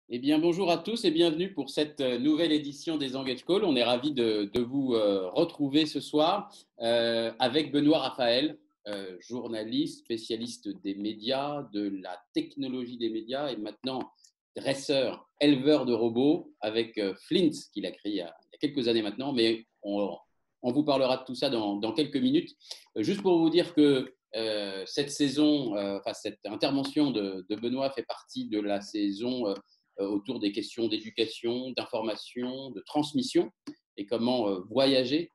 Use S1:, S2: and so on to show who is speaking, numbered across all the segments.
S1: Eh bien, bonjour à tous et bienvenue pour cette nouvelle édition des Engage Call. On est ravis de vous retrouver ce soir avec Benoît Raphaël, journaliste, spécialiste des médias, de la technologie des médias et maintenant dresseur, éleveur de robots avec Flint, qu'il a créé il y a quelques années maintenant, mais on vous parlera de tout ça dans quelques minutes. Juste pour vous dire que cette saison, cette intervention de Benoît fait partie de la saison autour des questions d'éducation, d'information, de transmission et comment voyager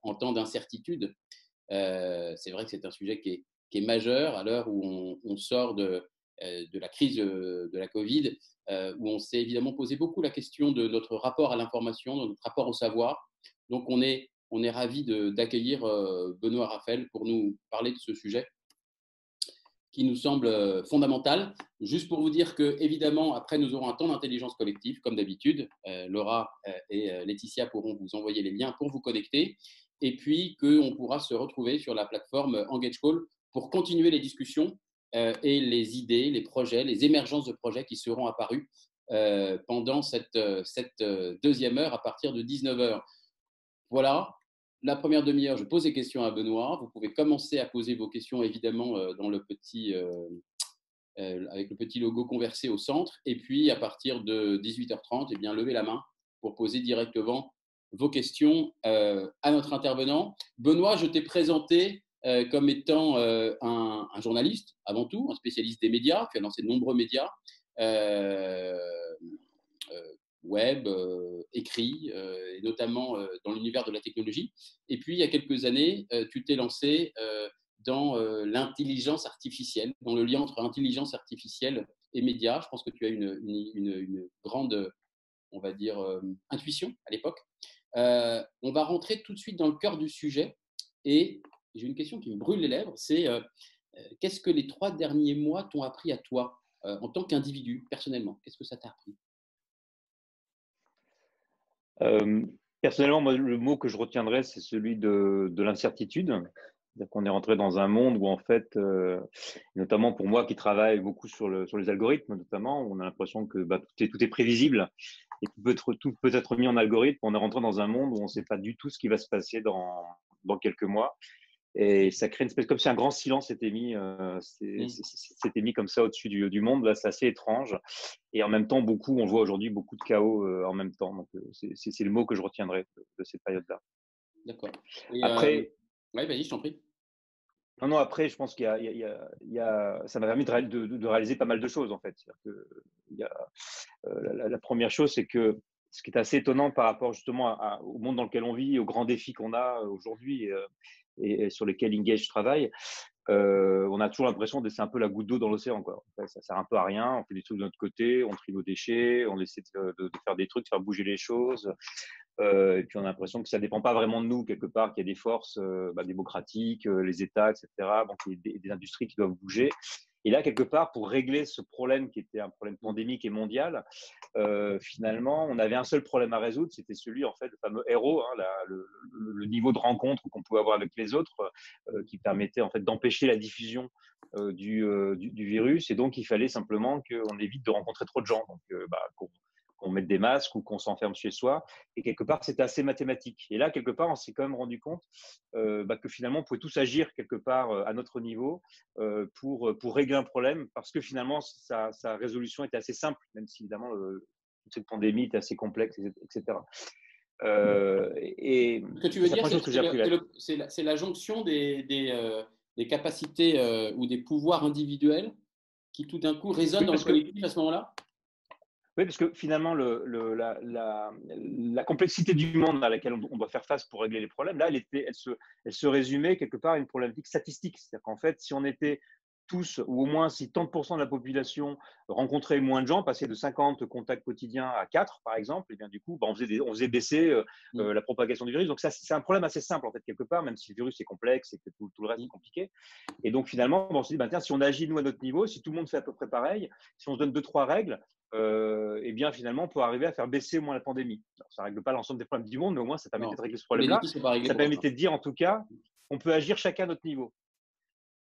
S1: en temps d'incertitude. C'est vrai que c'est un sujet qui est majeur à l'heure où on sort de la crise de la Covid, où on s'est évidemment posé beaucoup la question de notre rapport à l'information, de notre rapport au savoir. Donc on est ravis d'accueillir Benoît Raphaël pour nous parler de ce sujet qui nous semble fondamentale. Juste pour vous dire que, évidemment, après, nous aurons un temps d'intelligence collective, comme d'habitude. Laura et Laetitia pourront vous envoyer les liens pour vous connecter. Et puis, qu'on pourra se retrouver sur la plateforme Engage Call pour continuer les discussions et les idées, les projets, les émergences de projets qui seront apparus pendant cette deuxième heure à partir de 19h. Voilà, la première demi-heure, je pose des questions à Benoît. Vous pouvez commencer à poser vos questions, évidemment, avec le petit logo conversé au centre. Et puis, à partir de 18h30, eh bien, levez la main pour poser directement vos questions à notre intervenant. Benoît, je t'ai présenté comme étant un journaliste, avant tout, un spécialiste des médias. Tu as lancé de nombreux médias. Euh, Web, écrit, et notamment dans l'univers de la technologie. Et puis, il y a quelques années, tu t'es lancé dans l'intelligence artificielle, dans le lien entre intelligence artificielle et médias. Je pense que tu as une grande, on va dire, intuition à l'époque. On va rentrer tout de suite dans le cœur du sujet. Et j'ai une question qui me brûle les lèvres, c'est qu'est-ce que les 3 derniers mois t'ont appris à toi en tant qu'individu, personnellement? Qu'est-ce que ça t'a appris?
S2: Euh, Personnellement, moi, le mot que je retiendrai, c'est celui de l'incertitude. C'est-à-dire qu'on est rentré dans un monde où, en fait, notamment pour moi qui travaille beaucoup sur les algorithmes, notamment, on a l'impression que tout est prévisible et tout peut être mis en algorithme. On est rentré dans un monde où on ne sait pas du tout ce qui va se passer dans quelques mois. Et ça crée une espèce, comme si un grand silence s'était mis comme ça au-dessus du monde. Là, c'est assez étrange. Et en même temps, on voit aujourd'hui beaucoup de chaos en même temps. Donc, c'est le mot que je retiendrai de cette période-là.
S1: D'accord. Et
S2: Après,
S1: ouais, vas-y, je t'en prie.
S2: non, non, après, je pense ça m'a permis de réaliser pas mal de choses, en fait. C'est-à-dire que il y a, la première chose, c'est que ce qui est assez étonnant par rapport justement au monde dans lequel on vit, aux grands défis qu'on a aujourd'hui et sur lesquels Engage travaille, on a toujours l'impression que c'est un peu la goutte d'eau dans l'océan, quoi. En fait, ça sert un peu à rien. On fait des trucs de notre côté, on trie nos déchets, on essaie de faire des trucs, de faire bouger les choses. Et puis on a l'impression que ça dépend pas vraiment de nous quelque part, qu'il y a des forces démocratiques, les États, etc. Donc il y a des industries qui doivent bouger. Et là, quelque part, pour régler ce problème qui était un problème pandémique et mondial, finalement, on avait un seul problème à résoudre, c'était celui, en fait, le fameux héros, hein, le niveau de rencontre qu'on pouvait avoir avec les autres, qui permettait, en fait, d'empêcher la diffusion du virus. Et donc, il fallait simplement qu'on évite de rencontrer trop de gens, donc qu'on mette des masques ou qu'on s'enferme chez soi. Et quelque part, c'était assez mathématique. Et là, quelque part, on s'est quand même rendu compte que finalement, on pouvait tous agir quelque part à notre niveau pour régler un problème, parce que finalement, sa résolution était assez simple, même si évidemment, toute cette pandémie était assez complexe, etc. Et
S1: Ce que tu veux
S2: c'est la
S1: dire,
S2: première chose que j'ai appris là.
S1: c'est la jonction des capacités ou des pouvoirs individuels qui tout d'un coup résonnent
S2: Oui,
S1: dans le
S2: parce que
S1: collectif à ce moment-là?
S2: Oui, parce que finalement, la complexité du monde à laquelle on doit faire face pour régler les problèmes, là, elle se résumait quelque part à une problématique statistique. C'est-à-dire qu'en fait, si on était tous, ou au moins si tant de la population rencontrait moins de gens, passait de 50 contacts quotidiens à 4, par exemple, et bien du coup, on faisait baisser
S1: Mm.
S2: la propagation du virus. Donc ça, c'est un problème assez simple, en fait, quelque part, même si le virus est complexe et que tout le reste est
S1: Mm.
S2: compliqué. Et donc finalement, on s'est dit, tiens, si on agit nous à notre niveau, si tout le monde fait à peu près pareil, si on se donne deux, trois règles, eh bien finalement, on peut arriver à faire baisser au moins la pandémie. Alors, ça ne règle pas l'ensemble des problèmes du monde, mais au moins ça permettait
S1: Non,
S2: de régler ce
S1: tous les
S2: problème-là.
S1: défis ne sont pas réglés
S2: Ça
S1: pour autant.
S2: permettait de dire en tout cas, on peut agir chacun à notre niveau.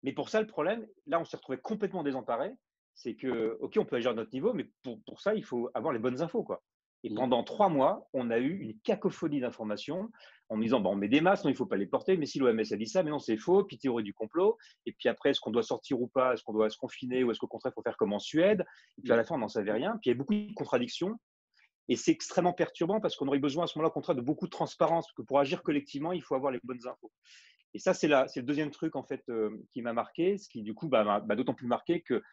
S2: Mais pour ça, le problème, là, on s'est retrouvé complètement désemparé, c'est que, OK, on peut agir à notre niveau, mais pour ça, il faut avoir les bonnes infos, quoi. Et
S1: Mmh.
S2: pendant 3 mois, on a eu une cacophonie d'informations en me disant: «Bon, on met des masques, non, il ne faut pas les porter, mais si l'OMS a dit ça, mais non, c'est faux», puis théorie du complot, et puis après, est-ce qu'on doit sortir ou pas? Est-ce qu'on doit se confiner ou est-ce qu'au contraire, il faut faire comme en Suède? Et puis à
S1: Mmh.
S2: la fin, on n'en savait rien. Puis il y a beaucoup de contradictions et c'est extrêmement perturbant parce qu'on aurait besoin à ce moment-là, au contraire, de beaucoup de transparence, parce que pour agir collectivement, il faut avoir les bonnes infos. Et ça, c'est le deuxième truc en fait qui m'a marqué, ce qui du coup m'a d'autant plus marqué que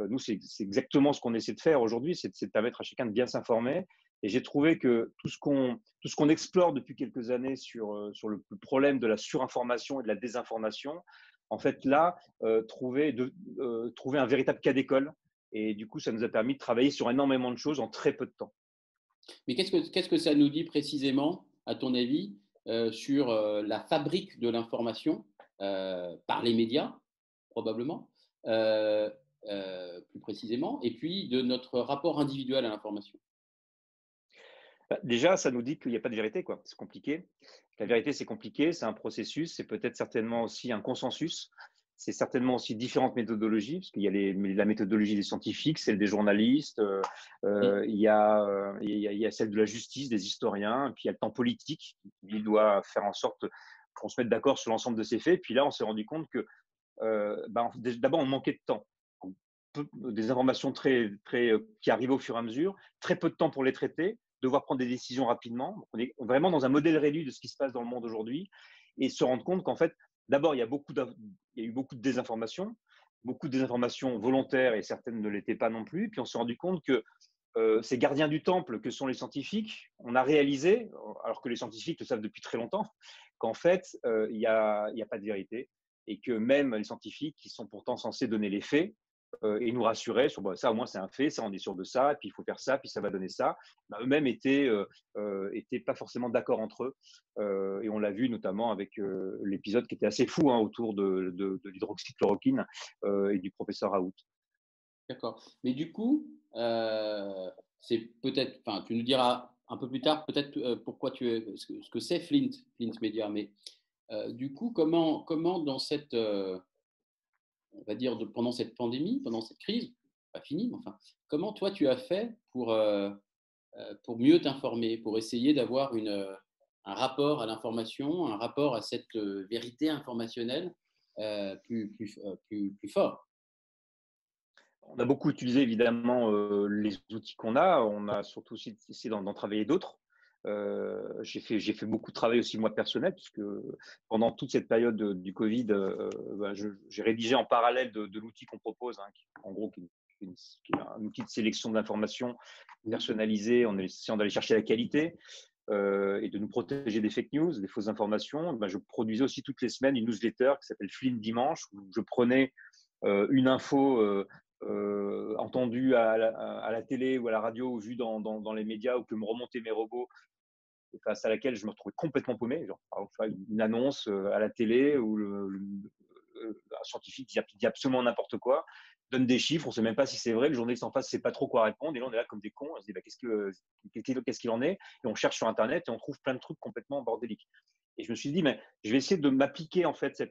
S2: nous, c'est exactement ce qu'on essaie de faire aujourd'hui, c'est de permettre à chacun de bien s'informer. Et j'ai trouvé que tout ce qu'on explore depuis quelques années sur le problème de la surinformation et de la désinformation, en fait là, trouver un véritable cas d'école. Et du coup, ça nous a permis de travailler sur énormément de choses en très peu de temps.
S1: Mais qu'est-ce que ça nous dit précisément, à ton avis, sur la fabrique de l'information par les médias, probablement, euh, plus précisément, et puis de notre rapport individuel à l'information?
S2: Bah, déjà, ça nous dit qu'il n'y a pas de vérité, quoi. C'est compliqué. La vérité, c'est compliqué, c'est un processus, c'est peut-être certainement aussi un consensus. C'est certainement aussi différentes méthodologies, parce qu'il y a la méthodologie des scientifiques, celle des journalistes,
S1: Mmh.
S2: il y a celle de la justice, des historiens, et puis il y a le temps politique, qui doit faire en sorte qu'on se mette d'accord sur l'ensemble de ces faits. Puis là, on s'est rendu compte que d'abord, on manquait de temps. Des informations qui arrivaient au fur et à mesure, très peu de temps pour les traiter, devoir prendre des décisions rapidement. Donc, on est vraiment dans un modèle réduit de ce qui se passe dans le monde aujourd'hui et se rendre compte qu'en fait, d'abord, il y a eu beaucoup de désinformations volontaires et certaines ne l'étaient pas non plus. Puis on s'est rendu compte que ces gardiens du temple que sont les scientifiques, on a réalisé, alors que les scientifiques le savent depuis très longtemps, qu'en fait, il y a pas de vérité et que même les scientifiques qui sont pourtant censés donner les faits et nous rassurer sur bah, ça au moins c'est un fait, ça on est sûr de ça, et puis il faut faire ça, puis ça va donner ça, bah, eux-mêmes étaient pas forcément d'accord entre eux. Et on l'a vu notamment avec l'épisode qui était assez fou hein, autour de l'hydroxychloroquine et du professeur Raoult.
S1: D'accord. Mais du coup, c'est peut-être, enfin, tu nous diras un peu plus tard peut-être pourquoi ce que c'est Flint Media. Mais du coup, comment dans cette, on va dire, pendant cette pandémie, pendant cette crise, pas finie, mais enfin, comment toi tu as fait pour mieux t'informer, pour essayer d'avoir un rapport à l'information, un rapport à cette vérité informationnelle plus fort?
S2: On a beaucoup utilisé évidemment les outils qu'on a. On a surtout aussi essayé d'en travailler d'autres. J'ai fait beaucoup de travail aussi moi personnel, puisque pendant toute cette période du Covid, j'ai rédigé en parallèle de l'outil qu'on propose, hein, en gros, qui est un outil de sélection d'informations personnalisé en essayant d'aller chercher la qualité et de nous protéger des fake news, des fausses informations. Je produisais aussi toutes les semaines une newsletter qui s'appelle Flynn Dimanche, où je prenais une info entendue à la télé ou à la radio ou vue dans les médias ou que me remontaient mes robots face à laquelle je me retrouvais complètement paumé. Genre, par exemple, une annonce à la télé où un scientifique dit absolument n'importe quoi, donne des chiffres, on ne sait même pas si c'est vrai, le journaliste en face ne sait pas trop quoi répondre, et là on est là comme des cons, on se dit bah, qu'est-ce qu'il en est, et on cherche sur Internet et on trouve plein de trucs complètement bordéliques. Et je me suis dit, mais je vais essayer de m'appliquer en fait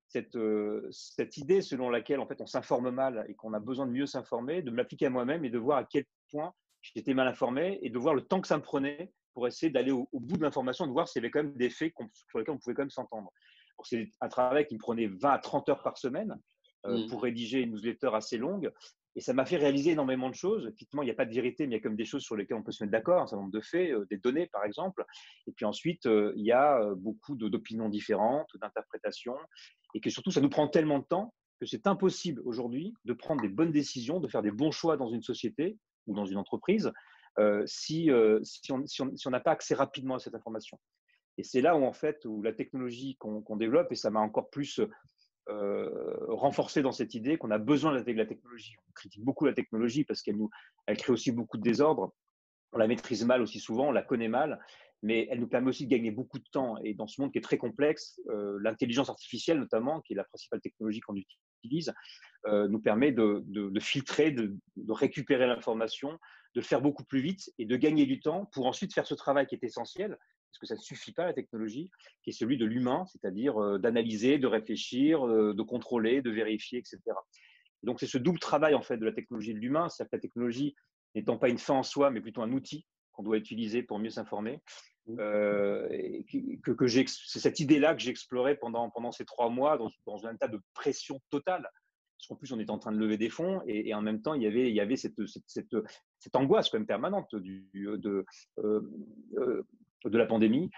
S2: cette idée selon laquelle en fait on s'informe mal et qu'on a besoin de mieux s'informer, de me l'appliquer à moi-même et de voir à quel point j'étais mal informé et de voir le temps que ça me prenait pour essayer d'aller au bout de l'information, de voir s'il y avait quand même des faits sur lesquels on pouvait quand même s'entendre. C'est un travail qui me prenait 20 à 30 heures par semaine
S1: Mmh.
S2: pour rédiger une newsletter assez longue. Et ça m'a fait réaliser énormément de choses. Effectivement, il n'y a pas de vérité, mais il y a comme des choses sur lesquelles on peut se mettre d'accord, un certain nombre de faits, des données par exemple. Et puis ensuite, il y a beaucoup d'opinions différentes, d'interprétations, et que surtout, ça nous prend tellement de temps que c'est impossible aujourd'hui de prendre des bonnes décisions, de faire des bons choix dans une société ou dans une entreprise si on n'a pas accès rapidement à cette information. Et c'est là où, en fait, où la technologie qu'on développe, et ça m'a encore plus renforcé dans cette idée qu'on a besoin de la technologie. On critique beaucoup la technologie parce elle crée aussi beaucoup de désordre. On la maîtrise mal aussi souvent, on la connaît mal, mais elle nous permet aussi de gagner beaucoup de temps. Et dans ce monde qui est très complexe, l'intelligence artificielle notamment, qui est la principale technologie qu'on utilise, nous permet de filtrer, de récupérer l'information, de le faire beaucoup plus vite et de gagner du temps pour ensuite faire ce travail qui est essentiel, parce que ça ne suffit pas la technologie, qui est celui de l'humain, c'est-à-dire d'analyser, de réfléchir, de contrôler, de vérifier, etc. Donc, c'est ce double travail en fait de la technologie et de l'humain, c'est-à-dire que la technologie n'étant pas une fin en soi, mais plutôt un outil qu'on doit utiliser pour mieux s'informer. C'est cette idée-là que j'ai explorée pendant ces 3 mois dans un état de pression totale. Parce qu'en plus, on était en train de lever des fonds et en même temps, il y avait cette angoisse quand même permanente de la pandémie.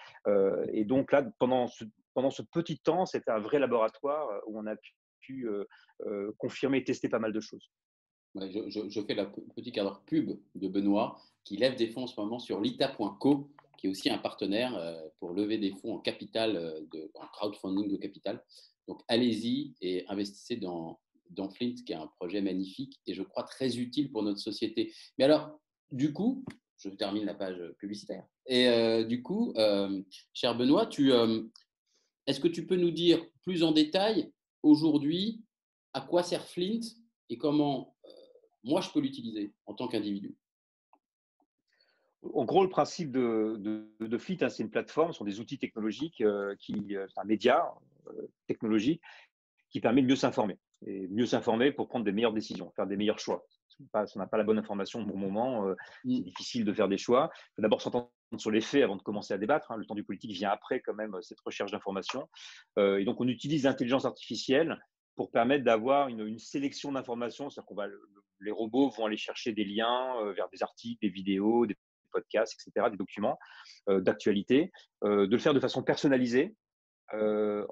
S2: Et donc là, pendant ce petit temps, c'était un vrai laboratoire où on a pu confirmer et tester pas mal de choses.
S1: Ouais, je fais la petite cadre pub de Benoît qui lève des fonds en ce moment sur lita.co, qui est aussi un partenaire pour lever des fonds en capital, en crowdfunding de capital. Donc allez-y et investissez dans Flint, qui est un projet magnifique et je crois très utile pour notre société. Mais alors, du coup, je termine la page publicitaire. Et du coup, cher Benoît, est-ce que tu peux nous dire plus en détail aujourd'hui à quoi sert Flint et comment moi je peux l'utiliser en tant qu'individu?
S2: En gros, le principe de Fleet, hein, c'est une plateforme, ce sont des outils technologiques, c'est un média technologique qui permet de mieux s'informer. Et mieux s'informer pour prendre des meilleures décisions, faire des meilleurs choix. Si on n'a pas la bonne information au bon moment, c'est difficile de faire des choix. Il faut d'abord s'entendre sur les faits avant de commencer à débattre, hein. Le temps du politique vient après quand même cette recherche d'informations. Et donc, on utilise l'intelligence artificielle pour permettre d'avoir une sélection d'informations. C'est-à-dire les robots vont aller chercher des liens vers des articles, des vidéos, des podcasts, etc., des documents d'actualité, de le faire de façon personnalisée,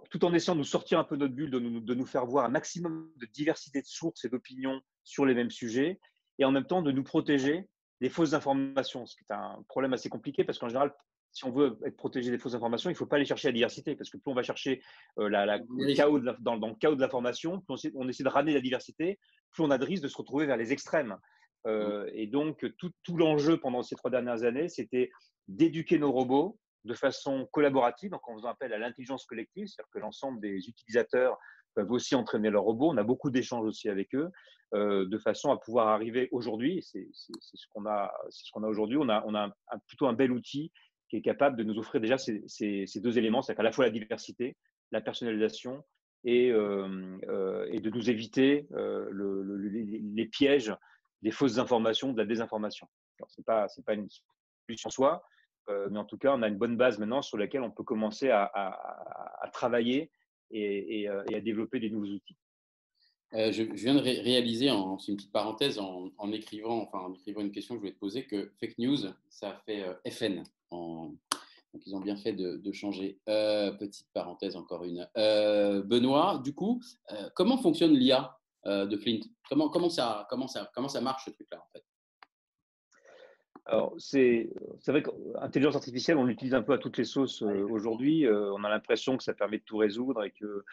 S2: tout en essayant de nous sortir un peu de notre bulle, de nous faire voir un maximum de diversité de sources et d'opinions sur les mêmes sujets, et en même temps de nous protéger des fausses informations, ce qui est un problème assez compliqué parce qu'en général, si on veut être protégé des fausses informations, il ne faut pas aller chercher la diversité parce que plus on va chercher le chaos dans le chaos de l'information, plus on essaie de ramener la diversité, plus on a de risque de se retrouver vers les extrêmes. Et donc, tout l'enjeu pendant ces 3 dernières années, c'était d'éduquer nos robots de façon collaborative, donc en faisant appel à l'intelligence collective, c'est-à-dire que l'ensemble des utilisateurs peuvent aussi entraîner leurs robots. On a beaucoup d'échanges aussi avec eux, de façon à pouvoir arriver aujourd'hui, c'est ce qu'on a aujourd'hui, on a plutôt un bel outil qui est capable de nous offrir déjà ces deux éléments, c'est-à-dire qu'à la fois la diversité, la personnalisation et de nous éviter les pièges des fausses informations, de la désinformation. Ce n'est pas une solution en soi, mais en tout cas, on a une bonne base maintenant sur laquelle on peut commencer à travailler et à développer des nouveaux outils.
S1: Je viens de réaliser, c'est une petite parenthèse, en écrivant une question que je voulais te poser, que fake news, ça fait FN. Donc, ils ont bien fait de changer. Petite parenthèse, encore une. Benoît, du coup, comment fonctionne l'IA de Flint? Comment ça marche, ce truc-là, en fait?
S2: Alors, c'est vrai qu'intelligence artificielle, on l'utilise un peu à toutes les sauces aujourd'hui. On a l'impression que ça permet de tout résoudre et que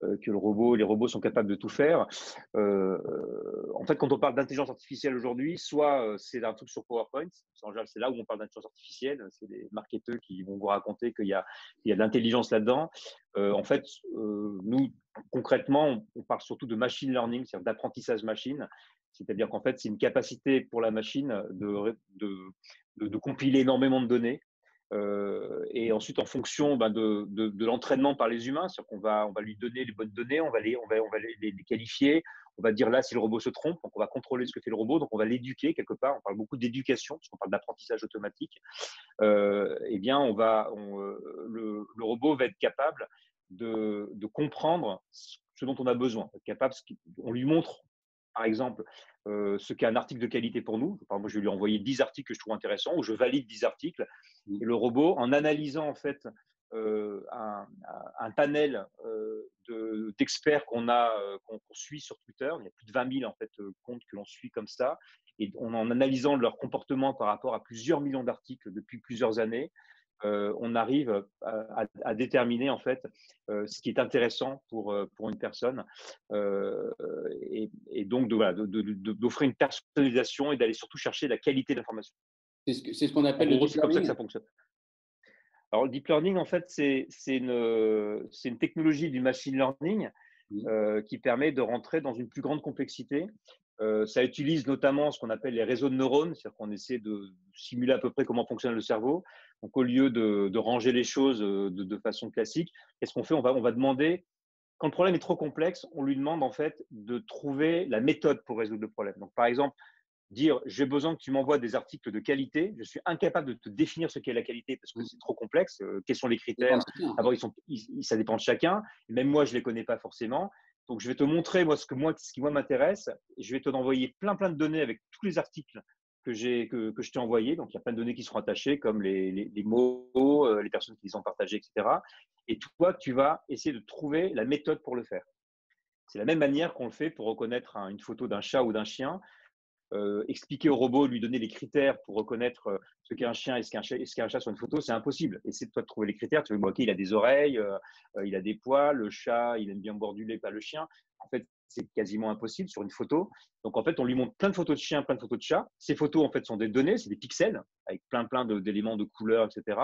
S2: les robots sont capables de tout faire. En fait, quand on parle d'intelligence artificielle aujourd'hui, soit c'est un truc sur PowerPoint, en général, c'est là où on parle d'intelligence artificielle, c'est des marketeurs qui vont vous raconter qu'il y a de l'intelligence là-dedans. En fait, nous, concrètement, on parle surtout de machine learning, c'est-à-dire d'apprentissage machine. C'est-à-dire qu'en fait, c'est une capacité pour la machine de compiler énormément de données. Et ensuite, en fonction de l'entraînement par les humains, c'est-à-dire on va lui donner les bonnes données, on va les qualifier, on va dire là si le robot se trompe, donc on va contrôler ce que fait le robot, donc on va l'éduquer quelque part. On parle beaucoup d'éducation, parce qu'on parle d'apprentissage automatique. Eh bien, le robot va être capable de comprendre ce dont on a besoin, on lui montre par exemple, ce qu'est un article de qualité pour nous. Par exemple, je vais lui envoyer 10 articles que je trouve intéressants ou je valide 10 articles. Et le robot, en analysant en fait un panel d'experts qu'on suit sur Twitter, il y a plus de 20 000 en fait, comptes que l'on suit comme ça, et en analysant leur comportement par rapport à plusieurs millions d'articles depuis plusieurs années, on arrive à déterminer en fait ce qui est intéressant pour une personne et donc d'offrir une personnalisation et d'aller surtout chercher la qualité d'information.
S1: C'est ce qu'on appelle le
S2: En gros,
S1: deep
S2: c'est comme ça
S1: learning.
S2: que ça fonctionne. Alors, le deep learning, en fait, c'est une technologie du machine learning qui permet de rentrer dans une plus grande complexité. Ça utilise notamment ce qu'on appelle les réseaux de neurones, c'est-à-dire qu'on essaie de simuler à peu près comment fonctionne le cerveau. Donc, au lieu de ranger les choses de façon classique, qu'est-ce qu'on fait? On va demander quand le problème est trop complexe, on lui demande en fait de trouver la méthode pour résoudre le problème. Donc, par exemple, dire j'ai besoin que tu m'envoies des articles de qualité, je suis incapable de te définir ce qu'est la qualité parce que c'est trop complexe. Quels sont les
S1: Ça dépend de
S2: critères?
S1: chacun,
S2: D'abord, ça dépend de chacun. Même moi, je ne les connais pas forcément. Donc, je vais te montrer moi, ce qui moi m'intéresse. Je vais te envoyer plein de données avec tous les articles que je t'ai envoyés. Donc, il y a plein de données qui seront attachées, comme les mots, les personnes qui les ont partagés, etc. Et toi, tu vas essayer de trouver la méthode pour le faire. C'est la même manière qu'on le fait pour reconnaître une photo d'un chat ou d'un chien. Expliquer au robot, lui donner les critères pour reconnaître ce qu'est un chien et ce qu'est un chat sur une photo, c'est impossible. Essaie de toi de trouver les critères. Tu veux, ok, il a des oreilles, il a des poils, le chat, il aime bien boire du lait, pas le chien. En fait, c'est quasiment impossible sur une photo. Donc, en fait, on lui montre plein de photos de chiens, plein de photos de chats. Ces photos, en fait, sont des données, c'est des pixels avec plein d'éléments de couleurs, etc.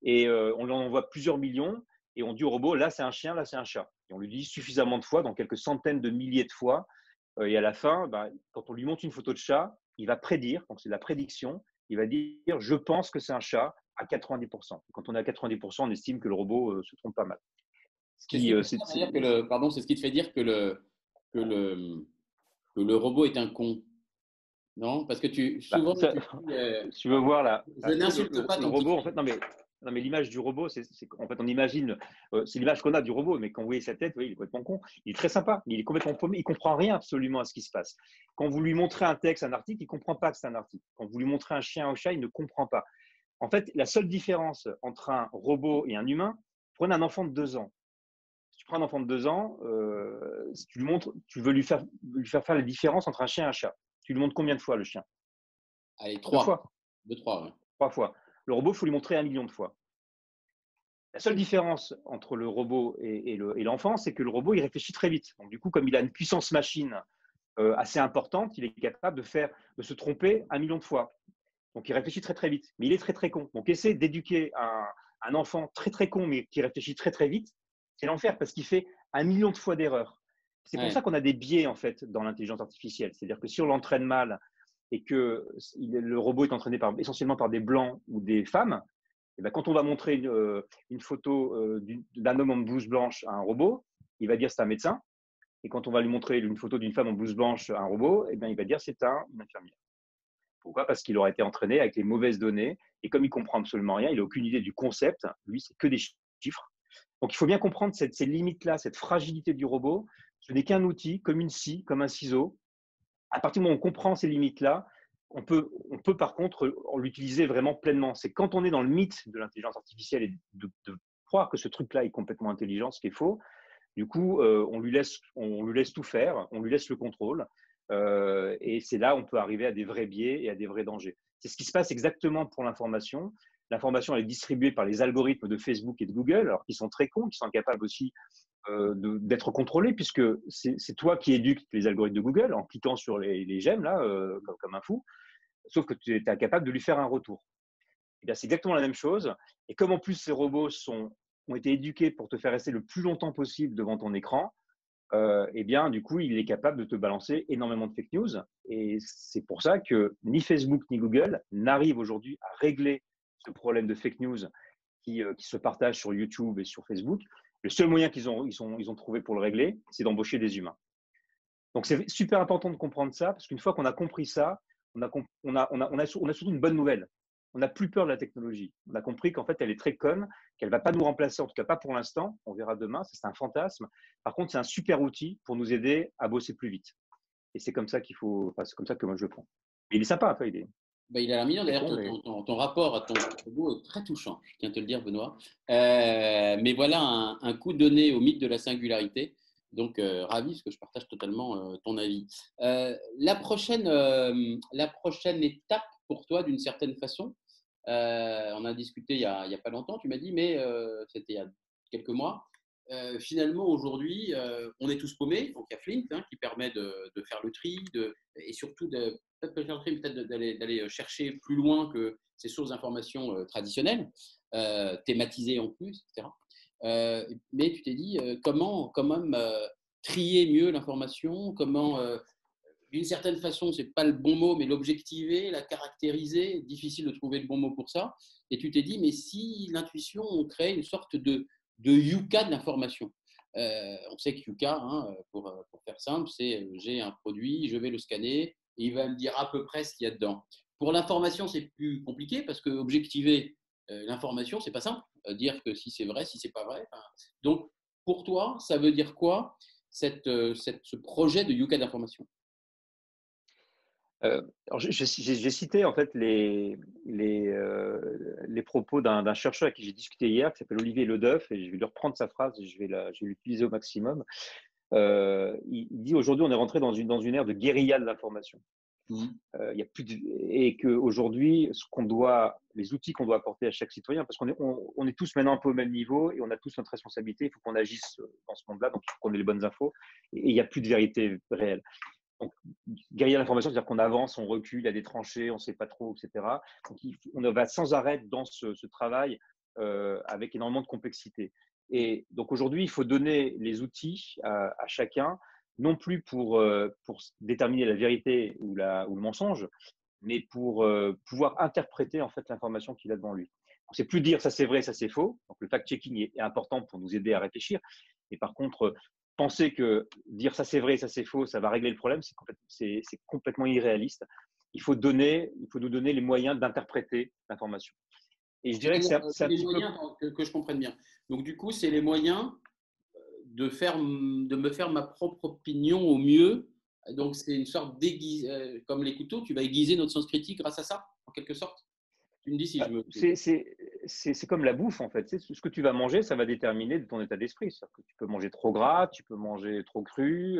S2: Et on en envoie plusieurs millions et on dit au robot, là, c'est un chien, là, c'est un chat. Et on lui dit suffisamment de fois, dans quelques centaines de milliers de fois, et à la fin, quand on lui montre une photo de chat, il va prédire, donc c'est de la prédiction, il va dire je pense que c'est un chat à 90%. Quand on est à 90%, on estime que le robot se trompe pas mal. Ce
S1: C'est ce
S2: qui,
S1: qui te
S2: euh,
S1: fait
S2: c'est, c'est-
S1: dire que pardon, c'est ce qui te fait dire que le, que le robot est un con, non? Parce que
S2: bah,
S1: souvent,
S2: ça,
S1: tu dis,
S2: si tu veux voir là,
S1: je
S2: tu sais,
S1: n'insulte pas
S2: le
S1: ton petit
S2: robot, en
S1: frère.
S2: fait, non, mais l'image du robot, en fait, on imagine, c'est l'image qu'on a du robot, mais quand vous voyez sa tête, oui, il est complètement con. Il est très sympa, mais il est complètement paumé, il comprend rien absolument à ce qui se passe. Quand vous lui montrez un texte, un article, il comprend pas que c'est un article. Quand vous lui montrez un chien, un chat, il ne comprend pas. En fait, la seule différence entre un robot et un humain, prenez un enfant de 2 ans. Si tu prends un enfant de 2 ans, si tu lui montres, tu veux lui faire la différence entre un chien et un chat. Tu lui montres combien de fois le chien?
S1: Allez,
S2: Deux
S1: trois.
S2: fois,
S1: Deux, trois, ouais.
S2: 3 fois. Le robot, il faut lui montrer 1 million de fois. La seule différence entre le robot et l'enfant, c'est que le robot, il réfléchit très vite. Donc, du coup, comme il a une puissance machine assez importante, il est capable de se tromper 1 million de fois. Donc, il réfléchit très vite, mais il est très con. Donc, essayer d'éduquer un enfant très con, mais qui réfléchit très vite, c'est l'enfer parce qu'il fait 1 million de fois d'erreurs. C'est pour
S1: Ouais.
S2: ça qu'on a des biais en fait dans l'intelligence artificielle. C'est-à-dire que si on l'entraîne mal et que le robot est entraîné essentiellement par des blancs ou des femmes, et ben, quand on va montrer une photo d'un homme en blouse blanche à un robot, il va dire c'est un médecin. Et quand on va lui montrer une photo d'une femme en blouse blanche à un robot, et ben, il va dire c'est une infirmière. Pourquoi? Parce qu'il aura été entraîné avec les mauvaises données. Et comme il comprend absolument rien, il n'a aucune idée du concept. Lui, c'est que des chiffres. Donc, il faut bien comprendre ces limites-là, cette fragilité du robot. Ce n'est qu'un outil, comme une scie, comme un ciseau. À partir du moment où on comprend ces limites-là, on peut par contre l'utiliser vraiment pleinement. C'est quand on est dans le mythe de l'intelligence artificielle et de croire que ce truc-là est complètement intelligent, ce qui est faux. Du coup, on lui laisse tout faire, on lui laisse le contrôle. Et c'est là où on peut arriver à des vrais biais et à des vrais dangers. C'est ce qui se passe exactement pour l'information. L'information, elle est distribuée par les algorithmes de Facebook et de Google, alors qu'ils sont très cons, qui sont incapables aussi d'être contrôlés, puisque c'est toi qui éduques les algorithmes de Google en cliquant sur les j'aime, là, comme un fou, sauf que tu es incapable de lui faire un retour. Et bien, c'est exactement la même chose. Et comme en plus ces robots ont été éduqués pour te faire rester le plus longtemps possible devant ton écran, eh bien, du coup, il est capable de te balancer énormément de fake news. Et c'est pour ça que ni Facebook ni Google n'arrivent aujourd'hui à régler ce problème de fake news qui se partagent sur YouTube et sur Facebook. Le seul moyen qu'ils ont trouvé pour le régler, c'est d'embaucher des humains. Donc, c'est super important de comprendre ça, parce qu'une fois qu'on a compris ça, on a surtout une bonne nouvelle. On n'a plus peur de la technologie. On a compris qu'en fait, elle est très conne, qu'elle ne va pas nous remplacer, en tout cas pas pour l'instant. On verra demain, c'est un fantasme. Par contre, c'est un super outil pour nous aider à bosser plus vite. Et c'est comme ça c'est comme ça que moi je le prends. Mais il est sympa, enfin,
S1: Ben, il a l'air mignon.
S2: il est
S1: D'ailleurs,
S2: con, mais
S1: ton rapport à ton robot est très touchant. Je tiens à te le dire, Benoît. Mais voilà un coup donné au mythe de la singularité. Donc, ravi, parce que je partage totalement ton avis. La prochaine étape pour toi, d'une certaine façon, on a discuté il y a pas longtemps, tu m'as dit, mais c'était il y a quelques mois. Finalement, aujourd'hui, on est tous paumés. Donc, il y a Flint qui permet de faire le tri et surtout peut-être d'aller chercher plus loin que ces sources d'informations traditionnelles, thématisées en plus, etc. Mais tu t'es dit comment quand même trier mieux l'information, comment d'une certaine façon, c'est pas le bon mot, mais l'objectiver, la caractériser, difficile de trouver le bon mot pour ça. Et tu t'es dit, mais si l'intuition, on crée une sorte de yucca de l'information. On sait que Yuka, hein, pour faire simple, c'est j'ai un produit, je vais le scanner et il va me dire à peu près ce qu'il y a dedans. Pour l'information, c'est plus compliqué parce que objectiver l'information, c'est pas simple. Dire que si c'est vrai, si c'est pas vrai. Enfin, donc, pour toi, ça veut dire quoi ce projet de Yuka d'information?
S2: Alors j'ai cité en fait les propos d'un chercheur avec qui j'ai discuté hier, qui s'appelle Olivier Ledeuf, et je vais lui reprendre sa phrase et je vais l'utiliser au maximum. Il dit aujourd'hui, on est rentré dans une ère de guérilla de l'information.
S1: Mmh.
S2: Il y a plus de, et qu'aujourd'hui, les outils qu'on doit apporter à chaque citoyen, parce qu'on est tous maintenant un peu au même niveau et on a tous notre responsabilité, il faut qu'on agisse dans ce monde-là, donc il faut qu'on ait les bonnes infos, et il n'y a plus de vérité réelle. Donc, guerrier l'information, c'est-à-dire qu'on avance, on recule, il y a des tranchées, on ne sait pas trop, etc. Donc, on va sans arrêt dans ce travail avec énormément de complexité. Et donc, aujourd'hui, il faut donner les outils à chacun, non plus pour déterminer la vérité ou le mensonge, mais pour pouvoir interpréter en fait l'information qu'il a devant lui. C'est plus dire ça c'est vrai, ça c'est faux. Donc le fact-checking est important pour nous aider à réfléchir. Et par contre, penser que dire ça c'est vrai, ça c'est faux, ça va régler le problème, c'est complètement irréaliste. Il faut nous donner les moyens d'interpréter l'information. Et je dirais que
S1: C'est-à-dire
S2: c'est un
S1: les
S2: petit peu.
S1: moyens, que je comprenne bien. Donc, du coup, c'est les moyens de me faire ma propre opinion au mieux. Donc, c'est une sorte d'aiguise, comme les couteaux, tu vas aiguiser notre sens critique grâce à ça, en quelque sorte. Tu me dis si je me.
S2: C'est comme la bouffe, en fait. Ce que tu vas manger, ça va déterminer ton état d'esprit. C'est-à-dire que tu peux manger trop gras, tu peux manger trop cru,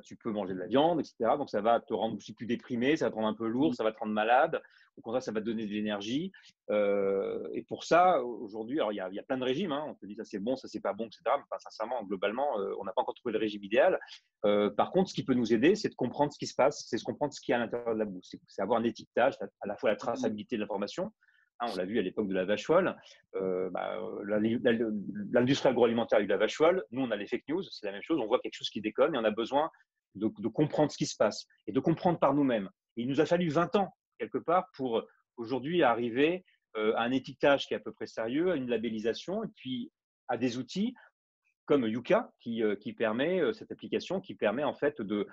S2: tu peux manger de la viande, etc. Donc, ça va te rendre aussi plus déprimé, ça va te rendre un peu lourd, ça va te rendre malade. Au contraire, ça va te donner de l'énergie. Et pour ça, aujourd'hui, alors il y a plein de régimes. Hein. On te dit ça c'est bon, ça c'est pas bon, etc. Mais sincèrement, globalement, on n'a pas encore trouvé le régime idéal. Par contre, ce qui peut nous aider, c'est de comprendre ce qui se passe, c'est de comprendre ce qu'il y a à l'intérieur de la bouffe. C'est avoir un étiquetage, à la fois la traçabilité de l'information. Hein, on l'a vu à l'époque de la vache folle. L'industrie agroalimentaire a eu la vache folle. Nous, on a les fake news. C'est la même chose. On voit quelque chose qui déconne et on a besoin de comprendre ce qui se passe et de comprendre par nous-mêmes. Et il nous a fallu 20 ans, quelque part, pour aujourd'hui arriver à un étiquetage qui est à peu près sérieux, à une labellisation et puis à des outils comme Yuka qui permet, cette application qui permet en fait de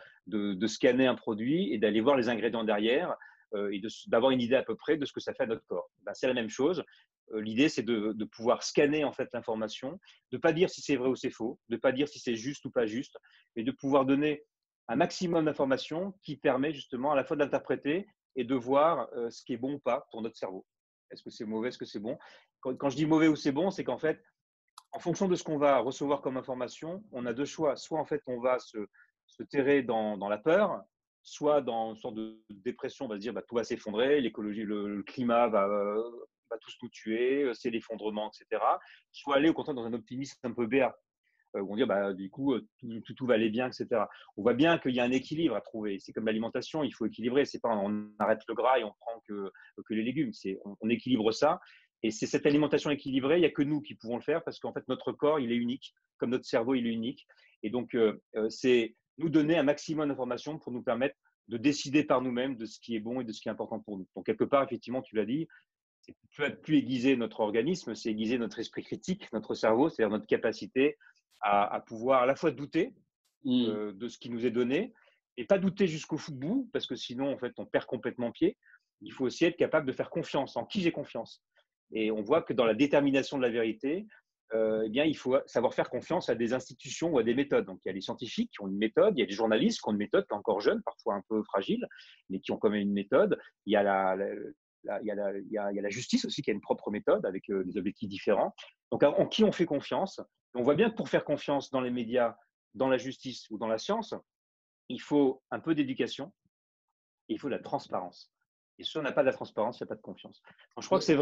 S2: scanner un produit et d'aller voir les ingrédients derrière et d'avoir une idée à peu près de ce que ça fait à notre corps. Ben, c'est la même chose. L'idée, c'est de pouvoir scanner en fait l'information, de ne pas dire si c'est vrai ou c'est faux, de ne pas dire si c'est juste ou pas juste, mais de pouvoir donner un maximum d'informations qui permet justement à la fois d'interpréter et de voir ce qui est bon ou pas pour notre cerveau. Est-ce que c'est mauvais, est-ce que c'est bon? Quand je dis mauvais ou c'est bon, c'est qu'en fait, en fonction de ce qu'on va recevoir comme information, on a deux choix. Soit en fait, on va se terrer dans la peur, soit dans une sorte de dépression, on va se dire bah, tout va s'effondrer, l'écologie, le climat va tous nous tuer, c'est l'effondrement, etc. Soit aller au contraire dans un optimisme un peu béat, où on dit bah, du coup tout va aller bien, etc. On voit bien qu'il y a un équilibre à trouver. C'est comme l'alimentation, il faut équilibrer. C'est pas on arrête le gras et on prend que les légumes. On équilibre ça. Et c'est cette alimentation équilibrée, il n'y a que nous qui pouvons le faire parce qu'en fait, notre corps, il est unique, comme notre cerveau, il est unique. Et donc, c'est nous donner un maximum d'informations pour nous permettre de décider par nous-mêmes de ce qui est bon et de ce qui est important pour nous. Donc, quelque part, effectivement, tu l'as dit, c'est plus aiguiser notre organisme, c'est aiguiser notre esprit critique, notre cerveau, c'est-à-dire notre capacité à pouvoir à la fois douter
S1: Mmh.
S2: de ce qui nous est donné et pas douter jusqu'au bout, parce que sinon, en fait, on perd complètement pied. Il faut aussi être capable de faire confiance. En qui j'ai confiance? Et on voit que dans la détermination de la vérité, eh bien, il faut savoir faire confiance à des institutions ou à des méthodes. Donc, il y a les scientifiques qui ont une méthode, il y a les journalistes qui ont une méthode, encore jeunes, parfois un peu fragiles, mais qui ont quand même une méthode. Il y a la justice aussi qui a une propre méthode avec des objectifs différents. Donc, en qui on fait confiance? On voit bien que pour faire confiance dans les médias, dans la justice ou dans la science, il faut un peu d'éducation et il faut de la transparence. Et si on n'a pas de la transparence, il n'y a pas de confiance. Donc, je crois que c'est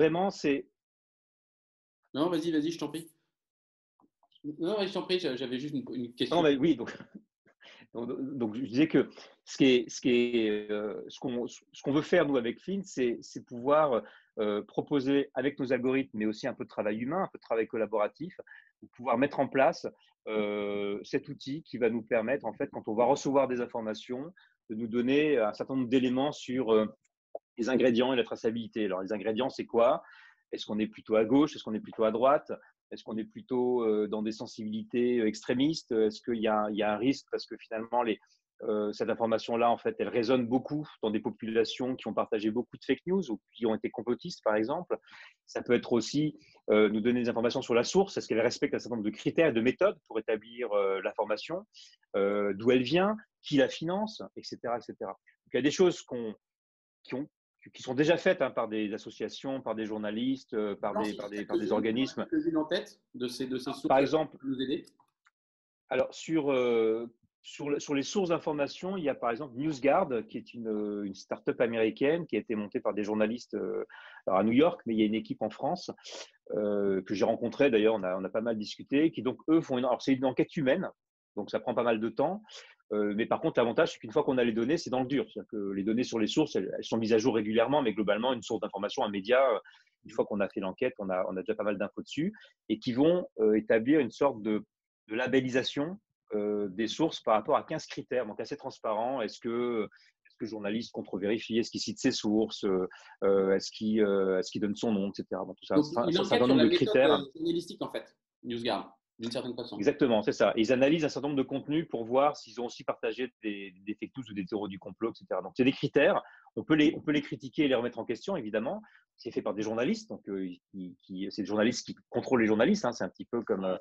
S1: Non, vas-y, je t'en prie. Non, je t'en prie, j'avais juste une
S2: non,
S1: question.
S2: mais oui, donc, je disais que ce qu'on veut faire, nous, avec Flint, c'est pouvoir proposer avec nos algorithmes, mais aussi un peu de travail humain, un peu de travail collaboratif, pour pouvoir mettre en place cet outil qui va nous permettre, en fait, quand on va recevoir des informations, de nous donner un certain nombre d'éléments sur les ingrédients et la traçabilité. Alors, les ingrédients, c'est quoi? Est-ce qu'on est plutôt à gauche? Est-ce qu'on est plutôt à droite? Est-ce qu'on est plutôt dans des sensibilités extrémistes? Est-ce qu'il y a un risque parce que finalement, cette information-là, en fait, elle résonne beaucoup dans des populations qui ont partagé beaucoup de fake news ou qui ont été complotistes, par exemple. Ça peut être aussi nous donner des informations sur la source. Est-ce qu'elle respecte un certain nombre de critères et de méthodes pour établir l'information, d'où elle vient, qui la finance, etc., etc. Donc, il y a des choses qui, ont, qui sont déjà faites par des associations, par des journalistes, par des organismes.
S1: Quelques-unes en tête de ces sources
S2: Par
S1: qui
S2: exemple,
S1: peuvent nous aider?
S2: alors sur les sources d'information, il y a par exemple NewsGuard, qui est une start-up américaine qui a été montée par des journalistes alors à New York, mais il y a une équipe en France que j'ai rencontrée. D'ailleurs, on a pas mal discuté, qui donc eux font alors c'est une enquête humaine, donc ça prend pas mal de temps. Mais par contre, l'avantage, c'est qu'une fois qu'on a les données, c'est dans le dur. C'est-à-dire que les données sur les sources, elles sont mises à jour régulièrement, mais globalement, une source d'information, un média, une fois qu'on a fait l'enquête, on a déjà pas mal d'infos dessus, et qui vont établir une sorte de labellisation des sources par rapport à 15 critères, donc assez transparent. Est-ce que le journaliste contre-vérifie? Est-ce qu'il cite ses sources? Est-ce qu'il donne son nom, etc. Bon, tout ça,
S1: Donc,
S2: un
S1: une
S2: certain
S1: enquête sur
S2: nombre
S1: la
S2: de
S1: méthode
S2: critères.
S1: journalistique, en fait, NewsGuard, d'une certaine façon.
S2: Exactement, c'est ça. Ils analysent un certain nombre de contenus pour voir s'ils ont aussi partagé des fake news ou des théories du complot, etc. Donc, c'est des critères. On peut les critiquer et les remettre en question, évidemment. C'est fait par des journalistes. Donc, c'est des journalistes qui contrôlent les journalistes. Hein. C'est un petit peu comme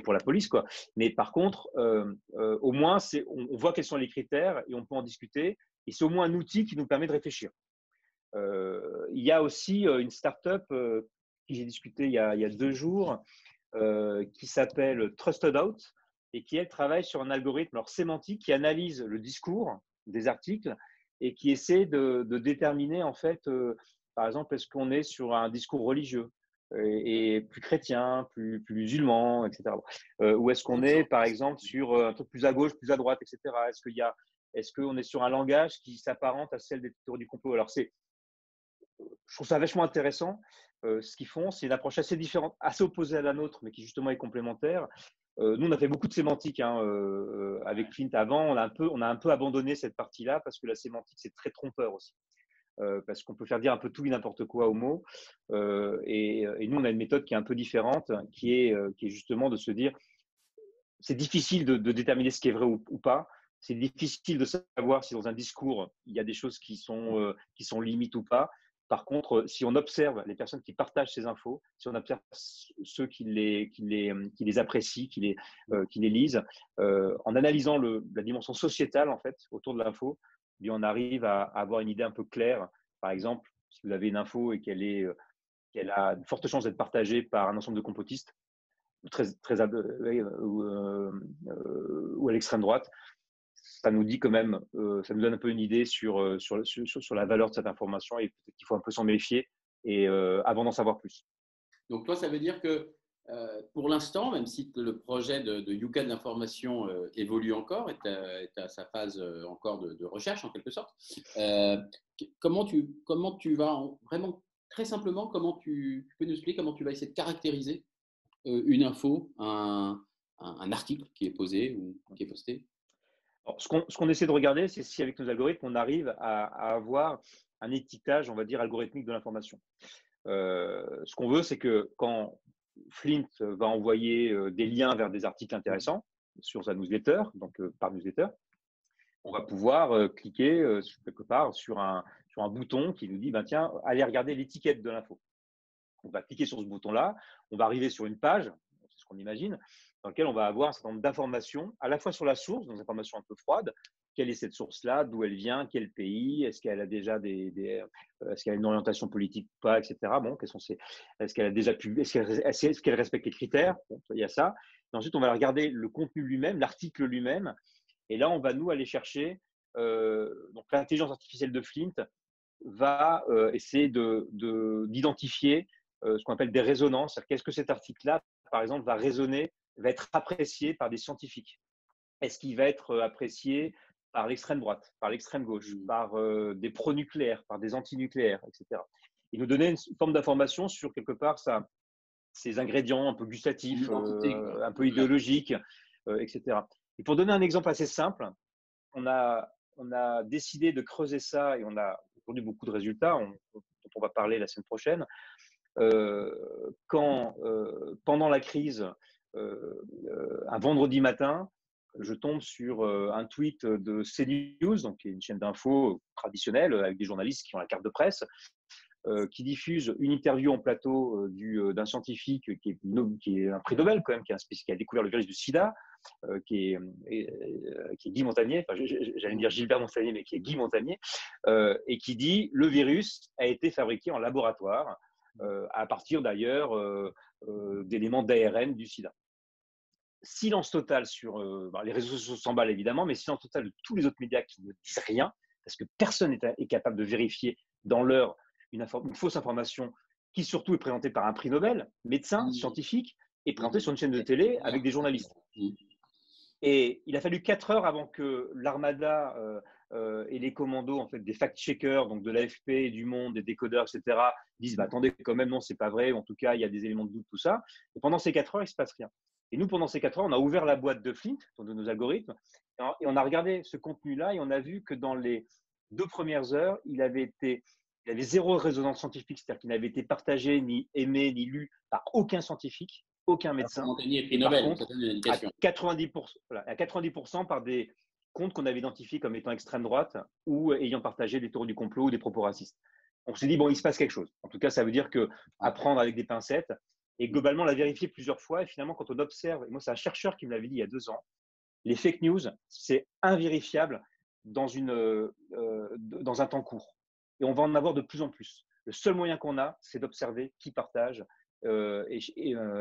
S2: pour la police, quoi. Mais par contre, au moins, on voit quels sont les critères et on peut en discuter. Et c'est au moins un outil qui nous permet de réfléchir. Il y a aussi une start-up qui j'ai discuté il y a 2 jours qui s'appelle Trusted Out et qui, elle, travaille sur un algorithme sémantique qui analyse le discours des articles et qui essaie de déterminer, en fait, par exemple, est-ce qu'on est sur un discours religieux et plus chrétien, plus musulman, etc. Ou est-ce qu'on est, par exemple, sur un truc plus à gauche, plus à droite, etc. Est-ce qu'on est sur un langage qui s'apparente à celle des théories du complot? Alors, je trouve ça vachement intéressant. Ce qu'ils font, c'est une approche assez différente, assez opposée à la nôtre, mais qui justement est complémentaire. Nous, on a fait beaucoup de sémantique avec Flint avant. On a un peu abandonné cette partie-là parce que la sémantique, c'est très trompeur aussi. Parce qu'on peut faire dire un peu tout et n'importe quoi aux mots. Et nous, on a une méthode qui est un peu différente, qui est justement de se dire, c'est difficile de déterminer ce qui est vrai ou pas. C'est difficile de savoir si dans un discours, il y a des choses qui sont limites ou pas. Par contre, si on observe les personnes qui partagent ces infos, si on observe ceux qui les apprécient, qui les lisent, en analysant la dimension sociétale en fait autour de l'info, eh on arrive à avoir une idée un peu claire. Par exemple, si vous avez une info et qu'elle a de fortes chances d'être partagée par un ensemble de complotistes, ou à l'extrême droite, ça nous dit quand même, ça nous donne un peu une idée sur la valeur de cette information et peut-être qu'il faut un peu s'en méfier et avant d'en savoir plus.
S1: Donc, toi, ça veut dire que pour l'instant, même si le projet de Yuka de l'information évolue encore, est à sa phase encore de recherche en quelque sorte, comment tu vas vraiment très simplement, comment tu peux nous expliquer comment tu vas essayer de caractériser une info, un article qui est posé ou qui est posté?
S2: Alors, ce qu'on essaie de regarder, c'est si avec nos algorithmes, on arrive à avoir un étiquetage, on va dire, algorithmique de l'information. Ce qu'on veut, c'est que quand Flint va envoyer des liens vers des articles intéressants sur sa newsletter, donc par newsletter, on va pouvoir cliquer quelque part sur un bouton qui nous dit, ben, tiens, allez regarder l'étiquette de l'info. On va cliquer sur ce bouton-là, on va arriver sur une page, c'est ce qu'on imagine, dans laquelle on va avoir un certain nombre d'informations, à la fois sur la source, des informations un peu froides, quelle est cette source-là, d'où elle vient, quel pays, est-ce qu'elle a déjà est-ce qu'elle a une orientation politique ou pas, etc. Bon, est-ce qu'elle a déjà est-ce qu'elle respecte les critères? Bon, il y a ça. Et ensuite, on va regarder le contenu lui-même, l'article lui-même, et là, on va nous aller chercher. Donc, l'intelligence artificielle de Flint va essayer d'identifier ce qu'on appelle des résonances. C'est-à-dire qu'est-ce que cet article-là, par exemple, va être apprécié par des scientifiques? Est-ce qu'il va être apprécié par l'extrême droite, par l'extrême gauche, par des pro-nucléaires, par des anti-nucléaires, etc. Et nous donner une forme d'information sur quelque part ces ingrédients un peu gustatifs, un peu idéologiques, etc. Et pour donner un exemple assez simple, on a décidé de creuser ça et on a aujourd'hui beaucoup de résultats dont on va parler la semaine prochaine. quand, pendant la crise, un vendredi matin, je tombe sur un tweet de CNews, donc qui est une chaîne d'infos traditionnelle avec des journalistes qui ont la carte de presse, qui diffuse une interview en plateau d'un scientifique qui est un prix Nobel quand même, qui a découvert le virus du sida, qui est Guy Montagnier, enfin, j'allais dire Gilbert Montagnier, mais qui est Guy Montagnier, et qui dit le virus a été fabriqué en laboratoire à partir d'ailleurs d'éléments d'ARN du sida. Silence total sur les réseaux sociaux s'emballent évidemment, mais silence total de tous les autres médias qui ne disent rien, parce que personne est capable de vérifier dans l'heure une fausse information qui surtout est présentée par un prix Nobel, médecin, scientifique, et présentée sur une chaîne de télé avec des journalistes. Et il a fallu 4 heures avant que l'Armada et les commandos, en fait, des fact-checkers, donc de l'AFP, du Monde, des décodeurs, etc., disent attendez, quand même, non, c'est pas vrai, en tout cas, il y a des éléments de doute, tout ça. Et pendant ces 4 heures, il ne se passe rien. Et nous, pendant ces 4 heures, on a ouvert la boîte de Flint, de nos algorithmes, et on a regardé ce contenu-là, et on a vu que dans les 2 premières heures, il avait 0 résonance scientifique, c'est-à-dire qu'il n'avait été partagé, ni aimé, ni lu par aucun scientifique, aucun médecin.
S1: Montagnier et prix
S2: Par
S1: Nobel,
S2: contre, à 90% par des comptes qu'on avait identifiés comme étant extrême droite ou ayant partagé des théories du complot ou des propos racistes. On s'est dit, bon, il se passe quelque chose. En tout cas, ça veut dire qu'apprendre avec des pincettes. Et globalement, on l'a vérifié plusieurs fois. Et finalement, quand on observe, et moi, c'est un chercheur qui me l'avait dit il y a 2 ans, les fake news, c'est invérifiable dans un temps court. Et on va en avoir de plus en plus. Le seul moyen qu'on a, c'est d'observer qui partage et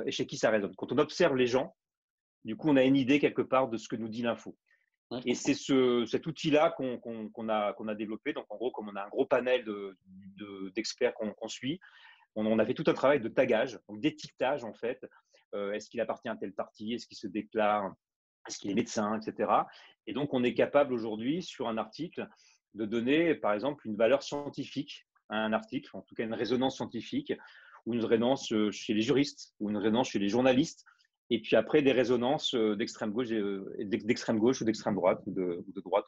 S2: chez qui ça résonne. Quand on observe les gens, du coup, on a une idée quelque part de ce que nous dit l'info. Et c'est cet outil-là qu'on a développé. Donc, en gros, comme on a un gros panel d'experts qu'on suit, on a fait tout un travail de tagage, donc d'étiquetage en fait. Est-ce qu'il appartient à tel parti? Est-ce qu'il se déclare? Est-ce qu'il est médecin, etc. Et donc, on est capable aujourd'hui, sur un article, de donner, par exemple, une valeur scientifique à un article, en tout cas une résonance scientifique, ou une résonance chez les juristes, ou une résonance chez les journalistes, et puis après des résonances d'extrême gauche ou d'extrême droite, ou de droite.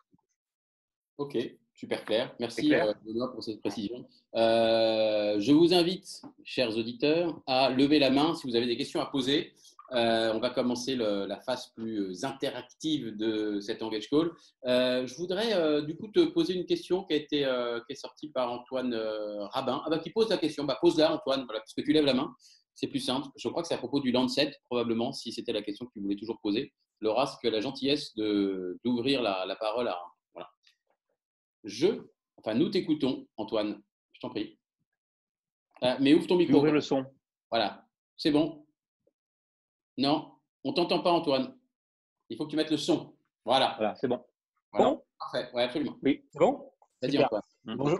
S1: Ok, super clair. Merci
S2: Clair
S1: Benoît pour cette précision. Je vous invite, chers auditeurs, à lever la main si vous avez des questions à poser. On va commencer la phase plus interactive de cet Engage Call. Je voudrais du coup te poser une question qui est sortie par Antoine Rabin. Ah bah, qui pose la question. Bah, pose-la Antoine, voilà, parce que tu lèves la main. C'est plus simple. Je crois que c'est à propos du Lancet, probablement, si c'était la question que tu voulais toujours poser. Laura, est-ce que la gentillesse d'ouvrir la parole à… Voilà. Nous t'écoutons, Antoine. Je t'en prie. Mais ouvre ton micro.
S2: Ouvrir le son.
S1: Voilà. C'est bon? Non, on t'entend pas, Antoine. Il faut que tu mettes le son. Voilà.
S2: Voilà, c'est bon.
S1: Voilà.
S3: Bon?
S1: Parfait. Oui, absolument.
S3: Oui, c'est bon?
S1: Vas-y, Antoine.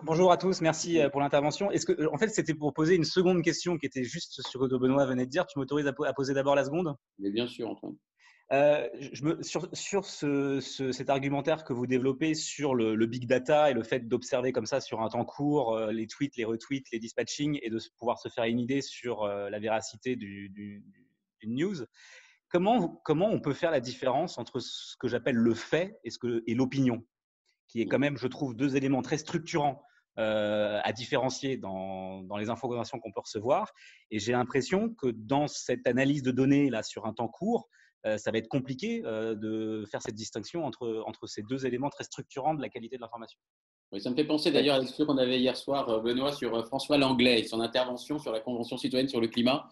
S3: Bonjour à tous, merci pour l'intervention. En fait, c'était pour poser une seconde question qui était juste sur ce que Benoît venait de dire. Tu m'autorises à poser d'abord la seconde?
S1: Mais bien sûr, Antoine.
S3: Sur cet argumentaire que vous développez sur le big data et le fait d'observer comme ça sur un temps court les tweets, les retweets, les dispatching et de pouvoir se faire une idée sur la véracité d'une news, comment on peut faire la différence entre ce que j'appelle le fait et l'opinion, qui est quand même, je trouve, 2 éléments très structurants à différencier dans les informations qu'on peut recevoir. Et j'ai l'impression que dans cette analyse de données là sur un temps court, ça va être compliqué de faire cette distinction entre ces 2 éléments très structurants de la qualité de l'information.
S1: Oui, ça me fait penser d'ailleurs à l'extrait qu'on avait hier soir, Benoît, sur François Langlais, son intervention sur la Convention citoyenne sur le climat,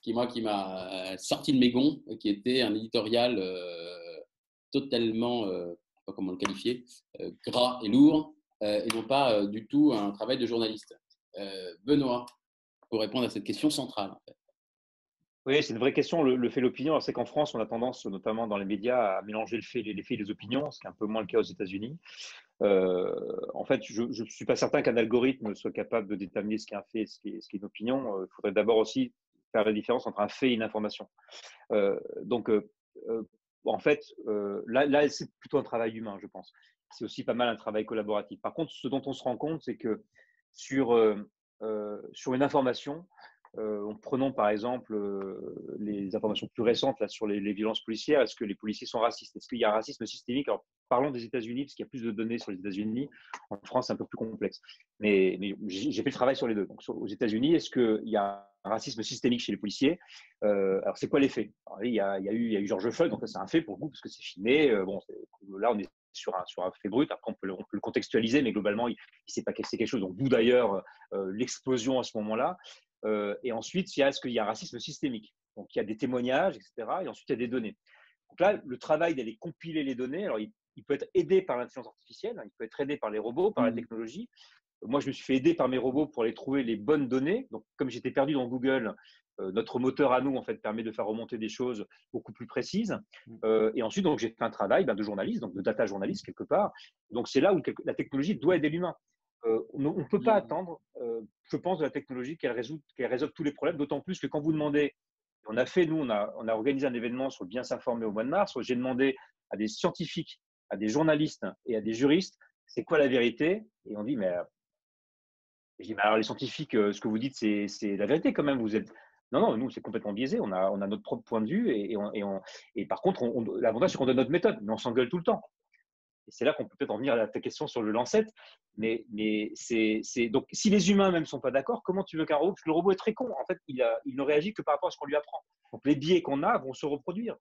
S1: qui m'a sorti de mes gonds, qui était un éditorial totalement, je ne sais pas comment le qualifier, gras et lourd, et non pas du tout un travail de journaliste. Benoît, pour répondre à cette question centrale, en fait.
S2: Oui, c'est une vraie question, le fait et l'opinion. C'est qu'en France, on a tendance, notamment dans les médias, à mélanger les faits et les opinions, ce qui est un peu moins le cas aux États-Unis. En fait, je ne suis pas certain qu'un algorithme soit capable de déterminer ce qui est un fait et ce qui est une opinion. Il faudrait d'abord aussi faire la différence entre un fait et une information. En fait, là c'est plutôt un travail humain, je pense. C'est aussi pas mal un travail collaboratif. Par contre, ce dont on se rend compte, c'est que sur une information, prenons par exemple les informations plus récentes là, sur les violences policières. Est-ce que les policiers sont racistes? Est-ce qu'il y a un racisme systémique? Alors, parlons des États-Unis, parce qu'il y a plus de données sur les États-Unis. En France, c'est un peu plus complexe. Mais j'ai fait le travail sur les deux. Donc, aux États-Unis, est-ce qu'il y a racisme systémique chez les policiers. Alors, c'est quoi les faits? Alors, il y a eu George Floyd, donc c'est un fait pour vous, parce que c'est filmé. Bon, là, on est sur un fait brut. Après, on peut le contextualiser, mais globalement, il ne s'est pas cassé quelque chose. Donc, d'où d'ailleurs l'explosion à ce moment-là. Et ensuite, est-ce qu'il y a un racisme systémique? Donc, il y a des témoignages, etc. Et ensuite, il y a des données. Donc là, le travail d'aller compiler les données, alors il peut être aidé par l'intelligence artificielle, il peut être aidé par les robots, par la technologie. Moi, je me suis fait aider par mes robots pour aller trouver les bonnes données. Donc, comme j'étais perdu dans Google, notre moteur à nous, en fait, permet de faire remonter des choses beaucoup plus précises. Et ensuite, donc, j'ai fait un travail de journaliste, donc de data journaliste quelque part. Donc, c'est là où la technologie doit aider l'humain. On ne peut pas attendre, je pense, de la technologie qu'elle résolve tous les problèmes, d'autant plus que quand vous demandez, on a organisé un événement sur le bien s'informer au mois de mars, où j'ai demandé à des scientifiques, à des journalistes et à des juristes, c'est quoi la vérité? Et on dit, mais je dis, mais alors les scientifiques, ce que vous dites, c'est la vérité quand même. Vous êtes... Non, non, nous, c'est complètement biaisé. On a notre propre point de vue. Et par contre, l'avantage, c'est qu'on donne notre méthode, mais on s'engueule tout le temps. Et c'est là qu'on peut peut-être en venir à ta question sur le Lancet. Mais donc, si les humains même ne sont pas d'accord, comment tu veux qu'un robot, parce que le robot est très con, en fait, il ne réagit que par rapport à ce qu'on lui apprend. Donc, les biais qu'on a vont se reproduire.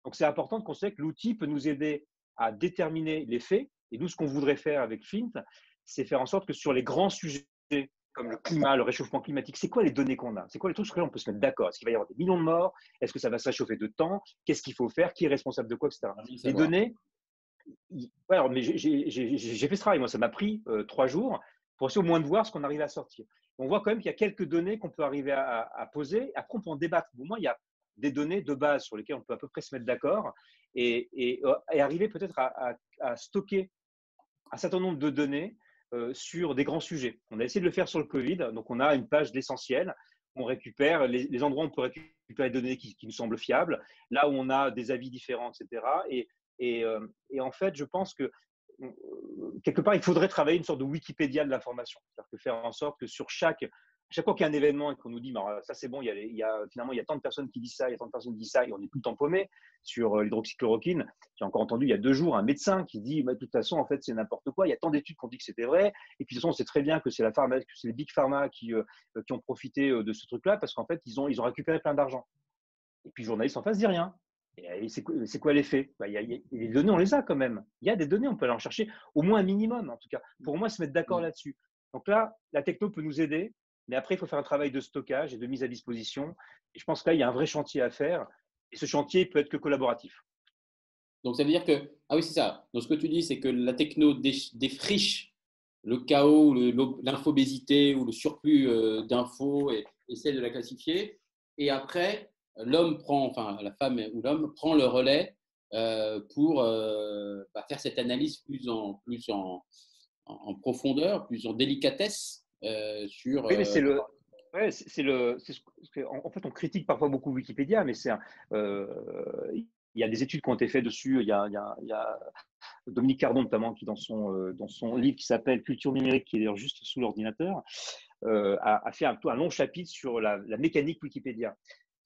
S2: Donc, c'est important de considérer que l'outil peut nous aider à déterminer les faits. Et nous, ce qu'on voudrait faire avec Flint, c'est faire en sorte que sur les grands sujets comme le climat, le réchauffement climatique, c'est quoi les données qu'on a? C'est quoi les trucs sur lesquels on peut se mettre d'accord? Est-ce qu'il va y avoir des millions de morts? Est-ce que ça va se réchauffer de temps? Qu'est-ce qu'il faut faire? Qui est responsable de quoi, etc. Les données, alors, mais j'ai fait ce travail, moi, ça m'a pris 3 jours pour essayer au moins de voir ce qu'on arrive à sortir. On voit quand même qu'il y a quelques données qu'on peut arriver à poser. Après, on peut en débattre. Au moins, il y a des données de base sur lesquelles on peut à peu près se mettre d'accord et arriver peut-être à stocker un certain nombre de données sur des grands sujets. On a essayé de le faire sur le Covid. Donc, on a une page d'essentiel. On récupère les endroits où on peut récupérer des données qui nous semblent fiables, là où on a des avis différents, etc. Et en fait, je pense que quelque part, il faudrait travailler une sorte de Wikipédia de l'information. C'est-à-dire que faire en sorte que sur chaque fois qu'il y a un événement et qu'on nous dit ça c'est bon, finalement il y a tant de personnes qui disent ça, il y a tant de personnes qui disent ça, et on est tout le temps paumé sur l'hydroxychloroquine. J'ai encore entendu il y a 2 jours un médecin qui dit de toute façon en fait c'est n'importe quoi, il y a tant d'études qui ont dit que c'était vrai, et puis de toute façon on sait très bien que c'est les big pharma qui ont profité de ce truc-là parce qu'en fait ils ont récupéré plein d'argent. Et puis le journaliste en face dit rien. Et c'est quoi les faits? Les données, on les a quand même. Il y a des données, on peut aller en chercher au moins un minimum, en tout cas. Pour moi, se mettre d'accord là-dessus. Donc là, la techno peut nous aider, mais après, il faut faire un travail de stockage et de mise à disposition. Et je pense que là, il y a un vrai chantier à faire. Et ce chantier peut être que collaboratif.
S1: Donc, ça veut dire que, ah oui, c'est ça. Donc, ce que tu dis, c'est que la techno défriche le chaos, l'infobésité ou le surplus d'infos et essaie de la classifier. Et après, l'homme prend, enfin, la femme ou l'homme prend le relais pour faire cette analyse plus en profondeur, plus en délicatesse sur.
S2: Oui, mais c'est le. Ouais, en fait, on critique parfois beaucoup Wikipédia, mais il y a des études qui ont été faites dessus. Il y a Dominique Cardon, notamment, qui dans son livre qui s'appelle Culture numérique, qui est d'ailleurs juste sous l'ordinateur, a fait un long chapitre sur la mécanique Wikipédia,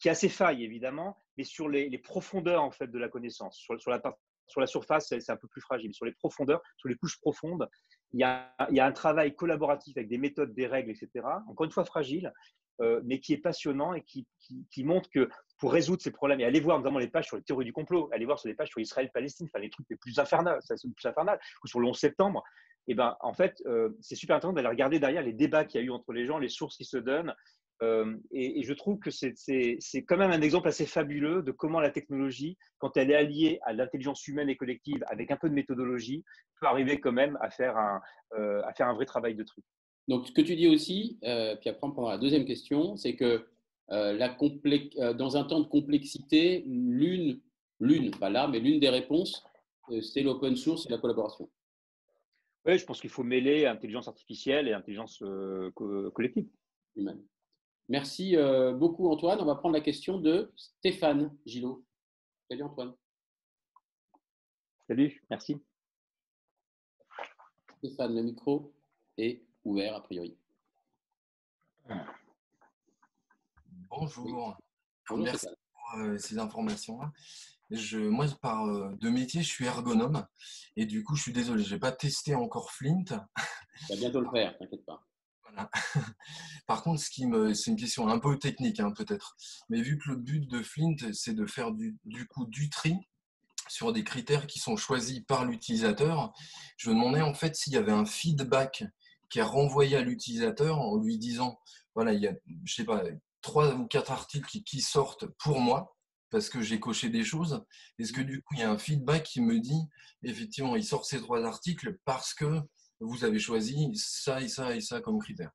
S2: qui a ses failles, évidemment, mais sur les profondeurs en fait, de la connaissance. Sur la surface, c'est un peu plus fragile. Sur les profondeurs, sur les couches profondes, il y a un travail collaboratif avec des méthodes, des règles, etc. Encore une fois, fragile, mais qui est passionnant et qui montre que pour résoudre ces problèmes, et aller voir notamment les pages sur les théories du complot, aller voir sur les pages sur Israël-Palestine, enfin, les trucs les plus infernales, ou sur le 11 septembre, et ben, en fait, c'est super intéressant d'aller regarder derrière les débats qu'il y a eu entre les gens, les sources qui se donnent. Et je trouve que c'est quand même un exemple assez fabuleux de comment la technologie, quand elle est alliée à l'intelligence humaine et collective avec un peu de méthodologie, peut arriver quand même à faire un vrai travail de truc.
S1: Donc, ce que tu dis aussi, puis après on prendra la deuxième question, c'est que dans un temps de complexité, pas là, mais l'une des réponses, c'est l'open source et la collaboration.
S2: Oui, je pense qu'il faut mêler intelligence artificielle et intelligence collective.
S1: Humaine. Merci beaucoup Antoine. On va prendre la question de Stéphane Gillot. Salut Antoine.
S2: Salut, merci.
S1: Stéphane, le micro est ouvert a priori.
S4: Bonjour.
S1: Bonjour
S4: Merci
S1: Stéphane.
S4: pour ces informations-là. Moi, par de métier, je suis ergonome et du coup, je suis désolé, je n'ai pas testé encore Flint.
S1: Tu vas bientôt le faire, t'inquiète pas.
S4: Voilà. Voilà. Par contre, c'est une question un peu technique, hein, peut-être. Mais vu que le but de Flint, c'est de faire du coup du tri sur des critères qui sont choisis par l'utilisateur, je me demandais en fait s'il y avait un feedback qui est renvoyé à l'utilisateur en lui disant, voilà, il y a, je sais pas, 3 ou 4 articles qui sortent pour moi parce que j'ai coché des choses. Est-ce que du coup, il y a un feedback qui me dit, effectivement, il sort ces 3 articles parce que vous avez choisi ça et ça et ça comme critère.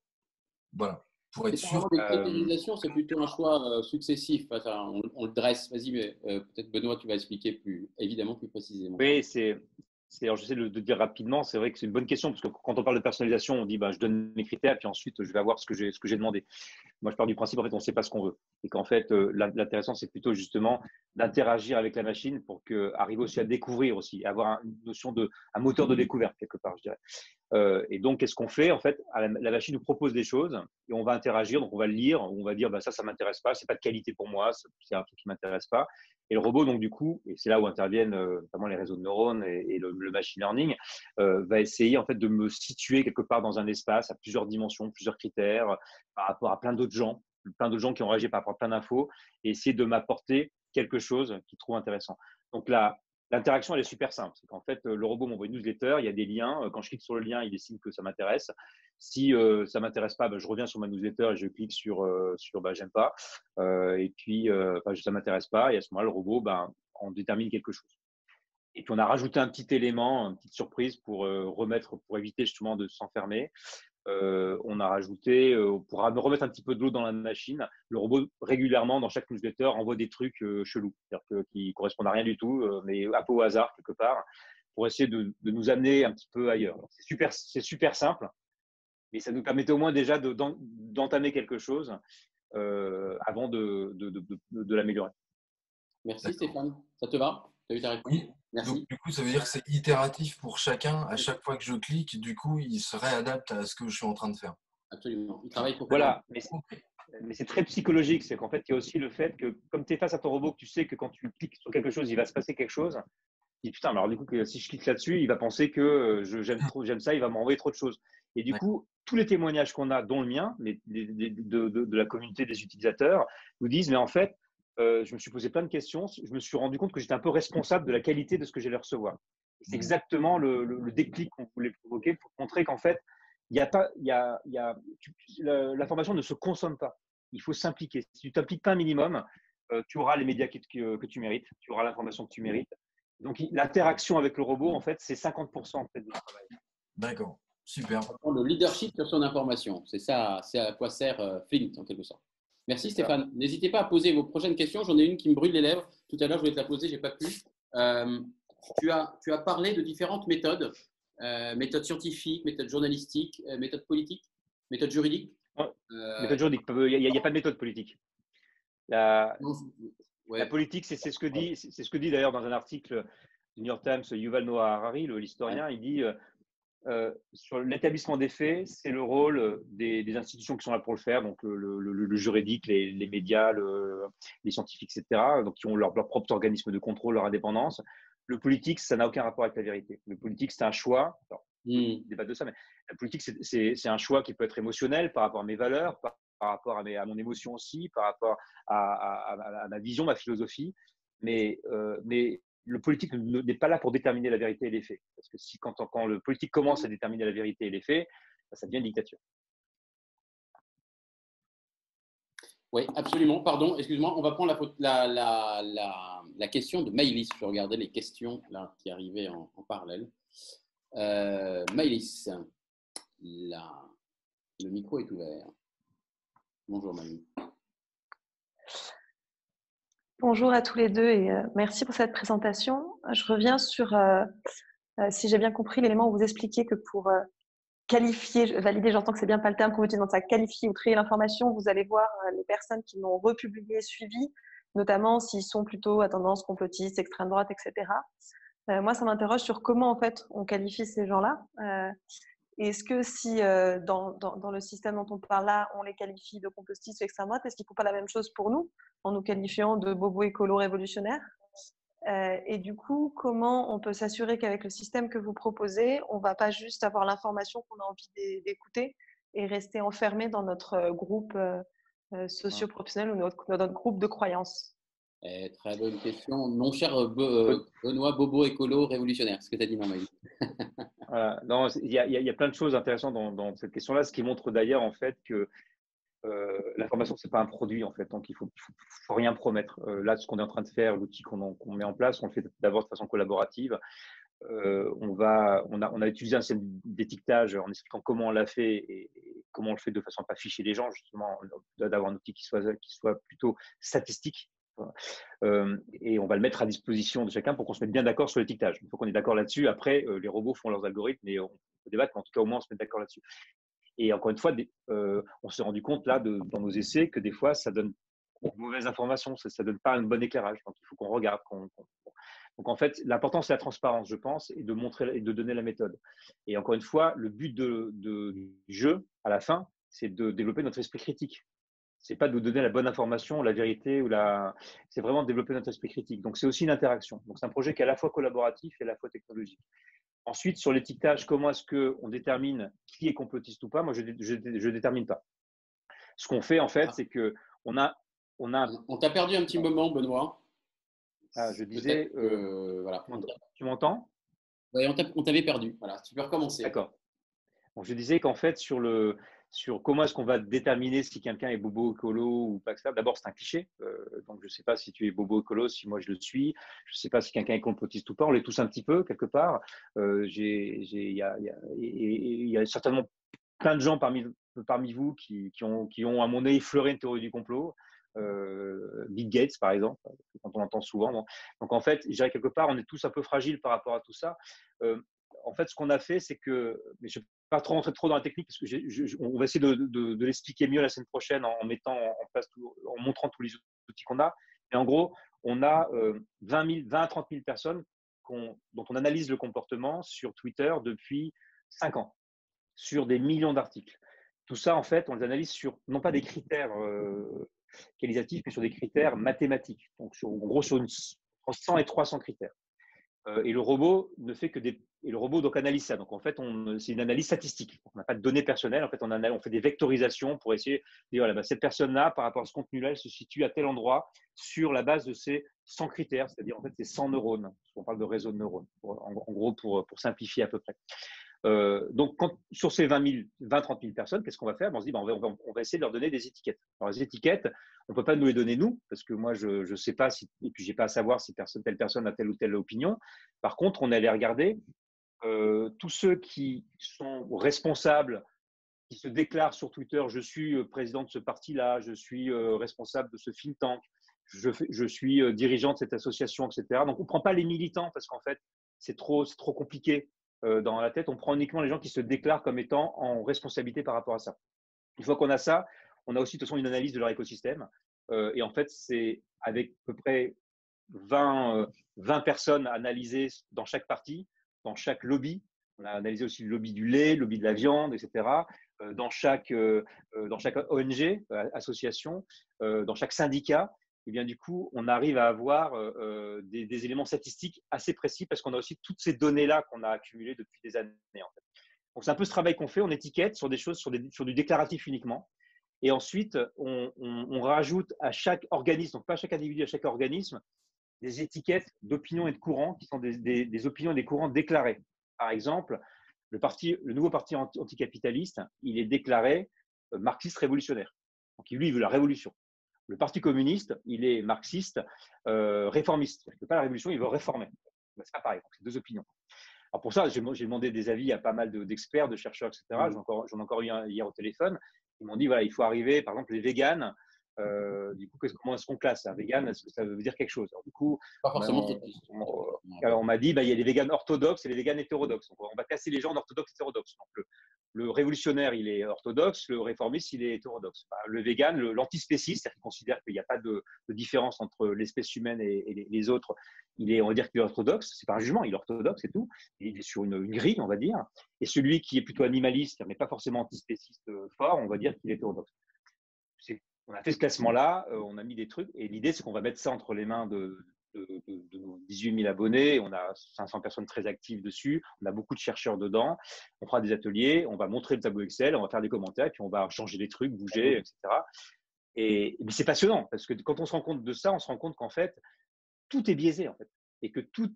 S4: Voilà, pour être
S1: C'est pas
S4: sûr.
S1: vraiment des critérisations, c'est plutôt un choix successif. Enfin, on le dresse. Vas-y, mais peut-être Benoît, tu vas expliquer évidemment plus précisément.
S2: Oui, alors j'essaie de dire rapidement, c'est vrai que c'est une bonne question, parce que quand on parle de personnalisation, on dit bah, je donne mes critères, puis ensuite je vais avoir ce que j'ai demandé. Moi, je pars du principe, en fait, on ne sait pas ce qu'on veut. Et qu'en fait, l'intéressant, c'est plutôt justement d'interagir avec la machine pour arriver aussi à découvrir aussi, avoir une notion un moteur de découverte, quelque part, je dirais. Et donc, qu'est-ce qu'on fait? En fait, la machine nous propose des choses et on va interagir. Donc, on va le lire, on va dire bah, ça m'intéresse pas, c'est pas de qualité pour moi, c'est un truc qui m'intéresse pas. Et le robot, donc, du coup, et c'est là où interviennent notamment les réseaux de neurones et le machine learning, va essayer en fait de me situer quelque part dans un espace à plusieurs dimensions, plusieurs critères, par rapport à plein d'autres gens qui ont réagi par rapport à plein d'infos, et essayer de m'apporter quelque chose qu'il trouve intéressant. Donc là, l'interaction, elle est super simple. C'est qu'en fait, le robot m'envoie une newsletter, il y a des liens. Quand je clique sur le lien, il décide que ça m'intéresse. Si ça ne m'intéresse pas, je reviens sur ma newsletter et je clique sur j'aime pas. Et puis, ça ne m'intéresse pas. Et à ce moment-là, le robot en détermine quelque chose. Et puis, on a rajouté un petit élément, une petite surprise pour éviter justement de s'enfermer. On a rajouté, pour remettre un petit peu de l'eau dans la machine, le robot régulièrement dans chaque newsletter envoie des trucs chelous, c'est-à-dire qui ne correspondent à rien du tout, mais un peu au hasard quelque part, pour essayer de nous amener un petit peu ailleurs. C'est super simple, mais ça nous permettait au moins déjà d'entamer quelque chose avant de l'améliorer.
S1: Merci Stéphane. Ça te va? Tu as eu ta réponse?
S4: Oui.
S1: Merci.
S4: Donc, du coup, ça veut dire que c'est itératif pour chacun. À chaque fois que je clique, du coup, il se réadapte à ce que je suis en train de faire.
S1: Absolument. Il travaille pour
S2: Voilà, mais c'est très psychologique. C'est qu'en fait, il y a aussi le fait que, comme tu es face à ton robot, que tu sais que quand tu cliques sur quelque chose, il va se passer quelque chose. Tu dis, putain, alors du coup, si je clique là-dessus, il va penser que j'aime ça, il va m'envoyer trop de choses. Et du coup, tous les témoignages qu'on a, dont le mien, de la communauté des utilisateurs, nous disent, mais en fait, je me suis posé plein de questions. Je me suis rendu compte que j'étais un peu responsable de la qualité de ce que j'allais recevoir. C'est exactement le déclic qu'on voulait provoquer pour montrer qu'en fait, l'information ne se consomme pas. Il faut s'impliquer. Si tu t'impliques pas un minimum, tu auras les médias que tu mérites, tu auras l'information que tu mérites. Donc, l'interaction avec le robot, en fait, c'est 50% en fait, du travail.
S4: D'accord, super.
S1: Le leadership sur son information. C'est ça, c'est à quoi sert Flint en quelque sorte. Merci Stéphane. N'hésitez pas à poser vos prochaines questions. J'en ai une qui me brûle les lèvres. Tout à l'heure, je voulais te la poser, j'ai pas pu. Tu as parlé de différentes méthodes, méthodes scientifiques, méthodes journalistiques, méthodes politiques, méthodes juridiques.
S2: Méthode juridique, il n'y a pas de méthode politique. La
S1: Ouais.
S2: politique, c'est ce que dit d'ailleurs dans un article du New York Times, Yuval Noah Harari, l'historien, il dit sur l'établissement des faits, c'est le rôle des institutions qui sont là pour le faire, donc le juridique, les médias, les scientifiques, etc., donc qui ont leur propre organisme de contrôle, leur indépendance. Le politique, ça n'a aucun rapport avec la vérité. Le politique, c'est un choix. Alors, on débat de ça, mais la politique, c'est un choix qui peut être émotionnel par rapport à mes valeurs, par rapport à mon émotion aussi, par rapport à ma vision, ma philosophie. Mais le politique n'est pas là pour déterminer la vérité et les faits. Parce que quand le politique commence à déterminer la vérité et les faits, ça devient une dictature.
S1: Oui, absolument. Pardon, excuse-moi. On va prendre la question de Maïlis. Je regardais les questions là, qui arrivaient en parallèle. Maïlis, le micro est ouvert. Bonjour Maïlis.
S5: Bonjour à tous les deux et merci pour cette présentation. Je reviens sur, si j'ai bien compris, l'élément où vous expliquiez que pour qualifier, valider, j'entends que c'est bien pas le terme qu'on utilise dans ça, qualifier ou trier l'information, vous allez voir les personnes qui l'ont republié, suivi, notamment s'ils sont plutôt à tendance complotiste, extrême droite, etc. Moi, ça m'interroge sur comment en fait on qualifie ces gens-là. Est-ce que si dans le système dont on parle là, on les qualifie de complotistes ou extrême droite, est-ce qu'il ne faut pas la même chose pour nous en nous qualifiant de bobos écolo révolutionnaires? Et du coup, comment on peut s'assurer qu'avec le système que vous proposez, on ne va pas juste avoir l'information qu'on a envie d'écouter, et rester enfermé dans notre groupe socio-professionnel ou notre groupe de croyances?
S1: Très bonne question. Mon cher Benoît, bobo écolo révolutionnaire, ce que tu as dit, Maël.
S2: Voilà. Non, il y a plein de choses intéressantes dans cette question-là, ce qui montre d'ailleurs en fait que l'information, c'est pas un produit en fait, donc faut rien promettre. Là, ce qu'on est en train de faire, l'outil qu'on met en place, on le fait d'abord de façon collaborative. On a utilisé un système d'étiquetage en expliquant comment on l'a fait et comment on le fait de façon à pas ficher les gens, justement, d'avoir un outil qui soit plutôt statistique. Et on va le mettre à disposition de chacun pour qu'on se mette bien d'accord sur l'étiquetage. Il faut qu'on est d'accord là-dessus. Après, les robots font leurs algorithmes et on peut débattre, mais en tout cas, au moins, on se met d'accord là-dessus. Et encore une fois, on s'est rendu compte là, dans nos essais, que des fois, ça donne de mauvaises informations, ça ne donne pas un bon éclairage. Donc, il faut qu'on regarde. Donc, en fait, l'important, c'est la transparence, je pense, et de montrer et de donner la méthode. Et encore une fois, le but du jeu, à la fin, c'est de développer notre esprit critique. C'est pas de nous donner la bonne information, la vérité c'est vraiment de développer notre esprit critique. Donc, c'est aussi une interaction. Donc, c'est un projet qui est à la fois collaboratif et à la fois technologique. Ensuite, sur l'étiquetage, comment est-ce qu'on détermine qui est complotiste ou pas? Moi, je ne détermine pas. Ce qu'on fait, en fait, c'est qu'on a…
S1: On t'a perdu un petit moment, Benoît.
S2: Je disais…
S1: voilà.
S2: Tu m'entends?
S1: Oui, on t'avait perdu. Voilà, tu peux recommencer.
S2: D'accord. Donc, je disais qu'en fait, sur comment est-ce qu'on va déterminer si quelqu'un est bobo écolo ou pas que ça. D'abord, c'est un cliché. Donc, je ne sais pas si tu es bobo écolo, si moi je le suis. Je ne sais pas si quelqu'un est complotiste ou pas. On l'est tous un petit peu, quelque part. Il y a certainement plein de gens parmi vous qui ont, à mon avis, effleuré une théorie du complot. Bill Gates, par exemple, quand on l'entend souvent. Bon. Donc, en fait, je dirais quelque part, on est tous un peu fragiles par rapport à tout ça. En fait, ce qu'on a fait, c'est que… Mais je pas trop rentrer trop dans la technique parce que on va essayer de l'expliquer mieux la semaine prochaine en mettant en place en montrant tous les outils qu'on a. Et en gros, on a 20 à 30 000 personnes dont on analyse le comportement sur Twitter depuis 5 ans, sur des millions d'articles. Tout ça, en fait, on les analyse sur non pas des critères qualitatifs, mais sur des critères mathématiques. Donc, en gros, sur entre 100 et 300 critères. Et le robot ne fait que et le robot donc analyse ça. Donc en fait, c'est une analyse statistique. On n'a pas de données personnelles. En fait, on fait des vectorisations pour essayer de dire voilà, cette personne-là, par rapport à ce contenu-là, elle se situe à tel endroit sur la base de ces 100 critères, c'est-à-dire en fait ces 100 neurones. On parle de réseau de neurones, en gros pour simplifier à peu près. Donc, sur ces 30 000 personnes, qu'est-ce qu'on va faire? On se dit, on va essayer de leur donner des étiquettes. Alors, les étiquettes, on ne peut pas nous les donner nous, parce que moi, je ne sais pas et puis je n'ai pas à savoir si telle personne a telle ou telle opinion. Par contre, on allait regarder tous ceux qui sont responsables, qui se déclarent sur Twitter, je suis président de ce parti-là, je suis responsable de ce think tank, je suis dirigeant de cette association, etc. Donc, on ne prend pas les militants, parce qu'en fait, c'est trop compliqué dans la tête. On prend uniquement les gens qui se déclarent comme étant en responsabilité par rapport à ça. Une fois qu'on a ça, on a aussi de toute façon une analyse de leur écosystème. Et en fait, c'est avec à peu près 20 personnes analysées dans chaque partie, dans chaque lobby. On a analysé aussi le lobby du lait, le lobby de la viande, etc. Dans chaque ONG, association, dans chaque syndicat. Et bien du coup, on arrive à avoir des éléments statistiques assez précis parce qu'on a aussi toutes ces données-là qu'on a accumulées depuis des années. En fait. Donc, c'est un peu ce travail qu'on fait. On étiquette sur des choses, sur du déclaratif uniquement. Et ensuite, on rajoute à chaque organisme, donc pas à chaque individu, à chaque organisme, des étiquettes d'opinions et de courants qui sont des opinions et des courants déclarés. Par exemple, le nouveau parti anticapitaliste, il est déclaré marxiste révolutionnaire. Donc, lui, il veut la révolution. Le Parti communiste, il est marxiste, réformiste. Il ne veut pas la révolution, il veut réformer. C'est pas pareil, c'est deux opinions. Alors pour ça, j'ai demandé des avis à pas mal d'experts, de chercheurs, etc. J'en ai encore eu un hier au téléphone. Ils m'ont dit, voilà, il faut arriver, par exemple, les véganes. Du coup, comment est-ce qu'on classe un vegan? Est-ce que ça veut dire quelque chose? Alors, du coup,
S1: pas forcément.
S2: On m'a dit, il y a les véganes orthodoxes et les véganes hétérodoxes. Donc, on va classer les gens en orthodoxes et hétérodoxes. Donc, le révolutionnaire, il est orthodoxe, le réformiste, il est hétérodoxe. Le vegan, l'antispéciste, c'est-à-dire qu'il considère qu'il n'y a pas de différence entre l'espèce humaine et les autres, on va dire qu'il est orthodoxe. C'est pas un jugement, il est orthodoxe, c'est tout. Il est sur une grille, on va dire. Et celui qui est plutôt animaliste, mais pas forcément antispéciste fort, on va dire qu'il est hétérodoxe. On a fait ce classement-là, on a mis des trucs, et l'idée, c'est qu'on va mettre ça entre les mains de nos 18 000 abonnés. On a 500 personnes très actives dessus. On a beaucoup de chercheurs dedans. On fera des ateliers, on va montrer le tableau Excel, on va faire des commentaires, et puis on va changer des trucs, bouger, etc. Mais c'est passionnant parce que quand on se rend compte de ça, on se rend compte qu'en fait, tout est biaisé en fait. Et que tout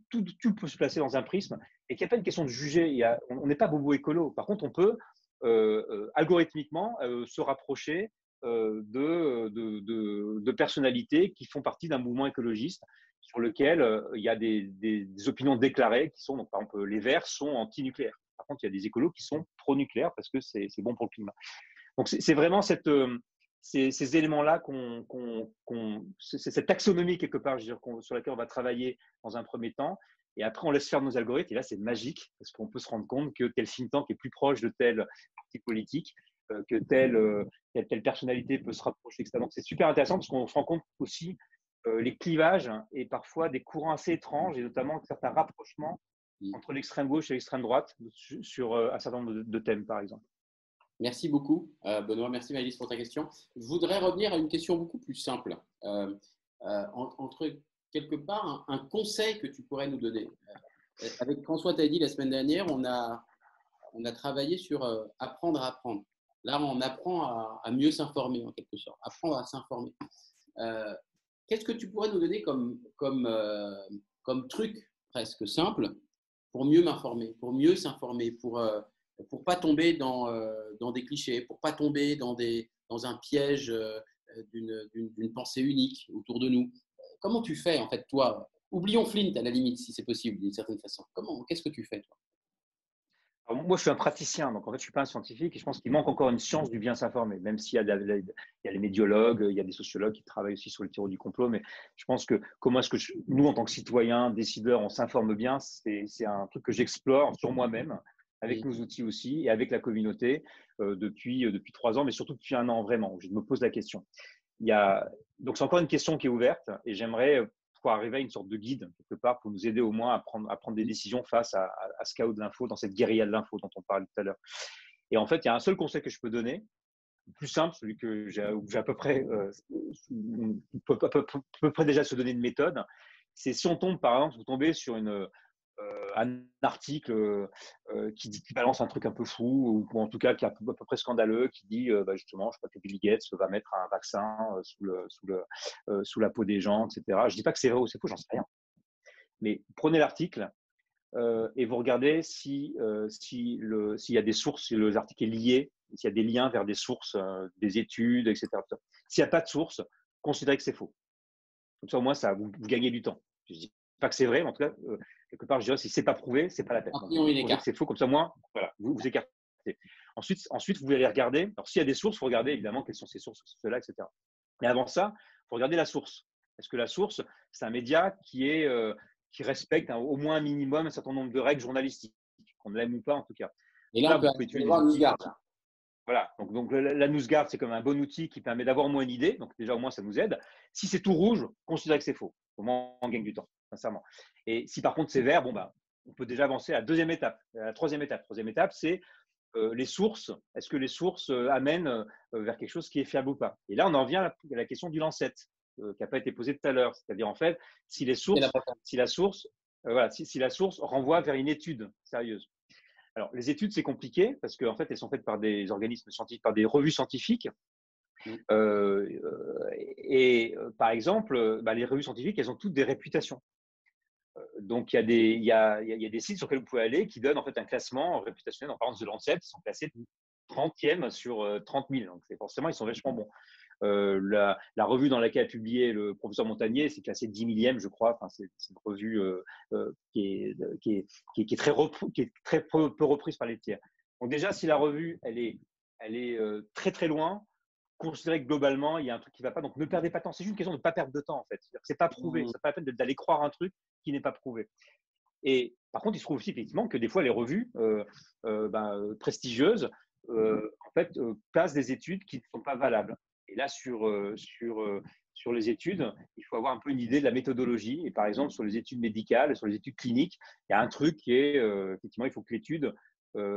S2: peut se placer dans un prisme et qu'il n'y a pas une question de juger. On n'est pas bobo écolo. Par contre, on peut algorithmiquement se rapprocher de personnalités qui font partie d'un mouvement écologiste sur lequel il y a des opinions déclarées qui sont, donc, par exemple, les Verts sont anti-nucléaires. Par contre, il y a des écolos qui sont pro-nucléaires parce que c'est bon pour le climat. Donc, c'est vraiment ces éléments-là, c'est cette taxonomie quelque part, je veux dire, sur laquelle on va travailler dans un premier temps. Et après, on laisse faire nos algorithmes. Et là, c'est magique parce qu'on peut se rendre compte que tel think tank est plus proche de tel parti politique, que telle personnalité peut se rapprocher, etc. Donc, c'est super intéressant parce qu'on se rend compte aussi les clivages et parfois des courants assez étranges et notamment certains rapprochements entre l'extrême gauche et l'extrême droite sur un certain nombre de thèmes, par exemple.
S1: Merci beaucoup, Benoît. Merci, Maëlys, pour ta question. Je voudrais revenir à une question beaucoup plus simple. Entre quelque part, un conseil que tu pourrais nous donner. Avec François Taddy, la semaine dernière, on a travaillé sur apprendre à apprendre. Là, on apprend à mieux s'informer, en quelque sorte. Apprendre à s'informer. Qu'est-ce que tu pourrais nous donner comme truc presque simple pour mieux m'informer, pour mieux s'informer, pour pas tomber dans des clichés, pour pas tomber dans un piège d'une pensée unique autour de nous. Comment tu fais, en fait, toi? Oublions Flint, à la limite, si c'est possible, d'une certaine façon. Qu'est-ce que tu fais, toi?
S2: Alors, moi, je suis un praticien, donc en fait, je ne suis pas un scientifique et je pense qu'il manque encore une science du bien s'informer, même s'il y a les médiologues, il y a des sociologues qui travaillent aussi sur le théorie du complot, mais je pense que comment est-ce que nous, en tant que citoyens, décideurs, on s'informe bien, c'est un truc que j'explore sur moi-même, avec nos outils aussi et avec la communauté depuis 3 ans, mais surtout depuis 1 an vraiment, où je me pose la question. Donc, c'est encore une question qui est ouverte et j'aimerais pouvoir arriver à une sorte de guide, quelque part, pour nous aider au moins à prendre des décisions face à ce chaos de l'info, dans cette guérilla de l'info dont on parlait tout à l'heure. Et en fait, il y a un seul conseil que je peux donner, le plus simple, celui que j'ai à peu près, peut déjà se donner une méthode, c'est si on tombe, par exemple, vous tombez sur un article qui balance un truc un peu fou, ou en tout cas qui est à peu près scandaleux, qui dit justement, je sais pas, que Bill Gates va mettre un vaccin sous la peau des gens, etc. Je ne dis pas que c'est vrai ou c'est faux, j'en sais rien. Mais prenez l'article et vous regardez s'il y a des sources, si l'article est lié, s'il y a des liens vers des sources, des études, etc. S'il n'y a pas de source, considérez que c'est faux. Comme ça, au moins, vous gagnez du temps. Je ne dis pas que c'est vrai, mais en tout cas, quelque part, je dirais, si ce n'est pas prouvé, ce n'est pas la peine. Donc, c'est faux, comme ça, moins, voilà, vous écartez. Ensuite, vous allez regarder. Alors, s'il y a des sources, il faut regarder évidemment quelles sont ces sources, cela, etc. Mais avant ça, il faut regarder la source. Est-ce que la source, c'est un média qui respecte au moins un minimum un certain nombre de règles journalistiques, qu'on l'aime ou pas en tout cas.
S1: Et là, on peut utiliser voir NewsGuard.
S2: Voilà, donc la NewsGuard, c'est comme un bon outil qui permet d'avoir au moins une idée. Donc déjà, au moins, ça nous aide. Si c'est tout rouge, considérez que c'est faux. Au moins, on gagne du temps, sincèrement. Et si par contre c'est vert, on peut déjà avancer à la deuxième étape. À la troisième étape. Troisième étape, c'est les sources. Est-ce que les sources amènent vers quelque chose qui est fiable ou pas? Et là, on en vient à la question du Lancet, qui n'a pas été posée tout à l'heure. C'est-à-dire, en fait, si la source renvoie vers une étude sérieuse. Alors, les études, c'est compliqué parce qu'en fait, elles sont faites par des organismes scientifiques, par des revues scientifiques. Par exemple, les revues scientifiques, elles ont toutes des réputations. Donc, il y a des sites sur lesquels vous pouvez aller qui donnent en fait un classement réputationnel. Par exemple, The Lancet, ils sont classés 30e sur 30 000. Donc, forcément, ils sont vachement bons. La revue dans laquelle a publié le professeur Montagnier, c'est classé 10 millième, je crois. Enfin, c'est une revue qui est très peu reprise par les tiers. Donc déjà, si la revue elle est très très loin, considérez que globalement il y a un truc qui ne va pas. Donc ne perdez pas de temps. C'est juste une question de ne pas perdre de temps en fait. C'est pas prouvé. C'est pas la peine d'aller croire un truc qui n'est pas prouvé. Et par contre, il se trouve aussi effectivement que des fois les revues prestigieuses en fait placent des études qui ne sont pas valables. Et là, sur les études, il faut avoir un peu une idée de la méthodologie. Et par exemple, sur les études médicales, sur les études cliniques, il y a un truc qui est, effectivement, il faut que l'étude,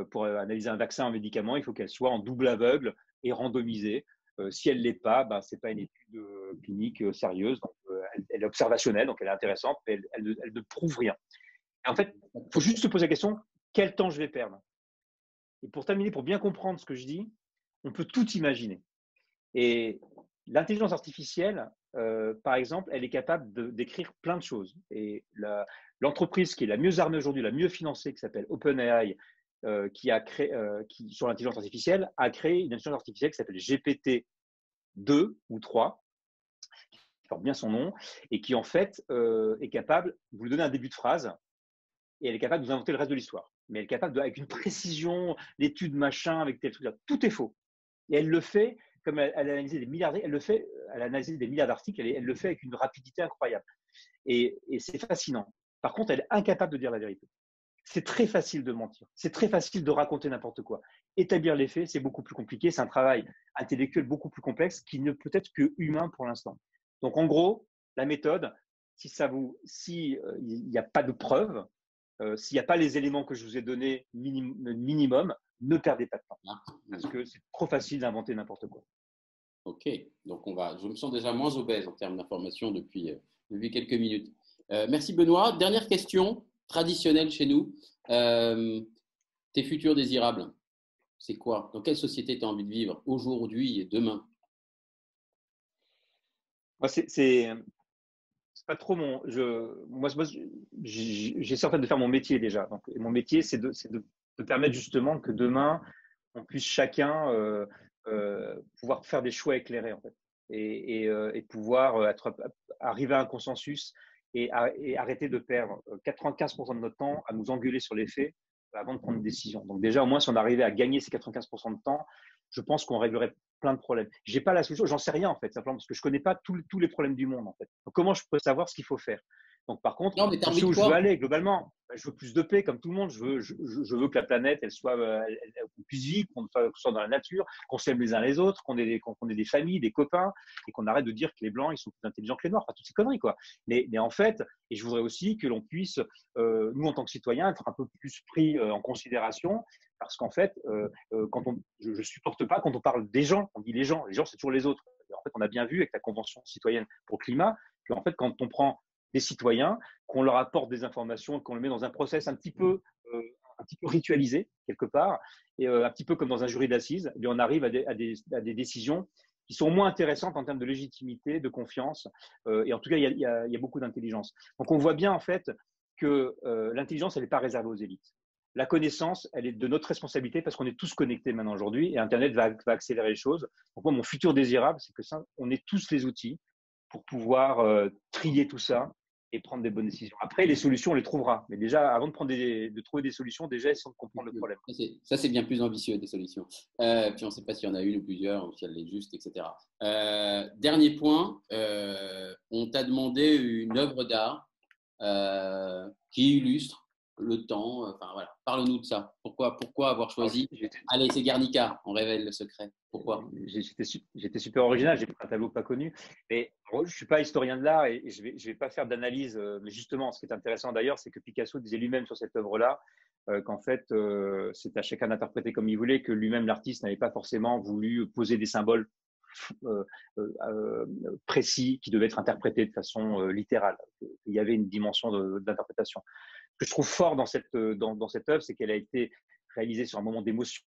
S2: pour analyser un vaccin, un médicament, il faut qu'elle soit en double aveugle et randomisée. Si elle ne l'est pas, ce n'est pas une étude clinique sérieuse. Donc, elle est observationnelle, donc elle est intéressante, mais elle ne prouve rien. Et en fait, il faut juste se poser la question, quel temps je vais perdre? Et pour terminer, pour bien comprendre ce que je dis, on peut tout imaginer. Et l'intelligence artificielle, par exemple, elle est capable d'écrire plein de choses. Et l'entreprise qui est la mieux armée aujourd'hui, la mieux financée, qui s'appelle OpenAI, qui sur l'intelligence artificielle, a créé une intelligence artificielle qui s'appelle GPT-2 ou 3, qui porte bien son nom, et qui en fait est capable, vous lui donnez un début de phrase, et elle est capable de vous inventer le reste de l'histoire. Mais elle est capable, avec une précision, l'étude machin, avec tel truc, tout est faux. Et elle le fait, comme elle a analysé des milliards d'articles, elle le fait avec une rapidité incroyable. Et c'est fascinant. Par contre, elle est incapable de dire la vérité. C'est très facile de mentir. C'est très facile de raconter n'importe quoi. Établir les faits, c'est beaucoup plus compliqué. C'est un travail intellectuel beaucoup plus complexe qui ne peut être que humain pour l'instant. Donc, en gros, la méthode, s'il n'y a pas de preuves, s'il n'y a pas les éléments que je vous ai donnés minimum, ne perdez pas de temps. Parce que c'est trop facile d'inventer n'importe quoi.
S1: Ok, donc je me sens déjà moins obèse en termes d'information depuis quelques minutes. Merci Benoît. Dernière question traditionnelle chez nous. Tes futurs désirables, c'est quoi? Dans quelle société tu as envie de vivre aujourd'hui et demain?
S2: Moi, c'est pas trop moi, j'essaie en fait de faire mon métier déjà. Donc, mon métier, c'est de permettre justement que demain, on puisse chacun pouvoir faire des choix éclairés en fait, et pouvoir arriver à un consensus et arrêter de perdre 95% de notre temps à nous engueuler sur les faits avant de prendre une décision. Donc déjà, au moins, si on arrivait à gagner ces 95% de temps, je pense qu'on réglerait plein de problèmes. J'ai pas la solution, j'en sais rien en fait, simplement parce que je connais pas tous les problèmes du monde en fait. Donc, comment je peux savoir ce qu'il faut faire? Donc par contre, je sais où je veux aller globalement. Je veux plus de paix comme tout le monde. Je veux que la planète, qu'on puisse vivre, qu'on soit dans la nature, qu'on s'aime les uns les autres, qu'on ait des familles, des copains, et qu'on arrête de dire que les blancs ils sont plus intelligents que les noirs. Enfin, toutes ces conneries quoi. Mais en fait, et je voudrais aussi que l'on puisse, nous en tant que citoyens, être un peu plus pris en considération. Parce qu'en fait, je ne supporte pas quand on parle des gens, on dit les gens c'est toujours les autres. Et en fait, on a bien vu avec la Convention citoyenne pour le climat qu'en fait, quand on prend des citoyens, qu'on leur apporte des informations, qu'on le met dans un process un petit peu ritualisé quelque part, et un petit peu comme dans un jury d'assises, on arrive à des décisions qui sont moins intéressantes en termes de légitimité, de confiance, et en tout cas, il y a beaucoup d'intelligence. Donc, on voit bien en fait que l'intelligence, elle n'est pas réservée aux élites. La connaissance, elle est de notre responsabilité parce qu'on est tous connectés maintenant aujourd'hui et Internet va accélérer les choses. Donc moi, mon futur désirable, c'est que on ait tous les outils pour pouvoir trier tout ça et prendre des bonnes décisions. Après, les solutions, on les trouvera. Mais déjà, avant de trouver des solutions, déjà, essayons de comprendre le problème.
S1: Ça, c'est bien plus ambitieux, des solutions. Puis, on ne sait pas s'il y en a une ou plusieurs, ou si elle est juste, etc. Dernier point, on t'a demandé une œuvre d'art qui illustre le temps. Enfin, voilà. Parle-nous de ça. Pourquoi avoir choisi… Allez, c'est Guernica, on révèle le secret. Pourquoi?
S2: J'étais super original, j'ai pris un tableau pas connu. Mais je ne suis pas historien de l'art et je vais pas faire d'analyse. Mais justement, ce qui est intéressant d'ailleurs, c'est que Picasso disait lui-même sur cette œuvre-là qu'en fait, c'est à chacun d'interpréter comme il voulait, que lui-même, l'artiste, n'avait pas forcément voulu poser des symboles précis qui devaient être interprétés de façon littérale. Il y avait une dimension d'interprétation. Ce que je trouve fort dans cette œuvre, c'est qu'elle a été réalisée sur un moment d'émotion.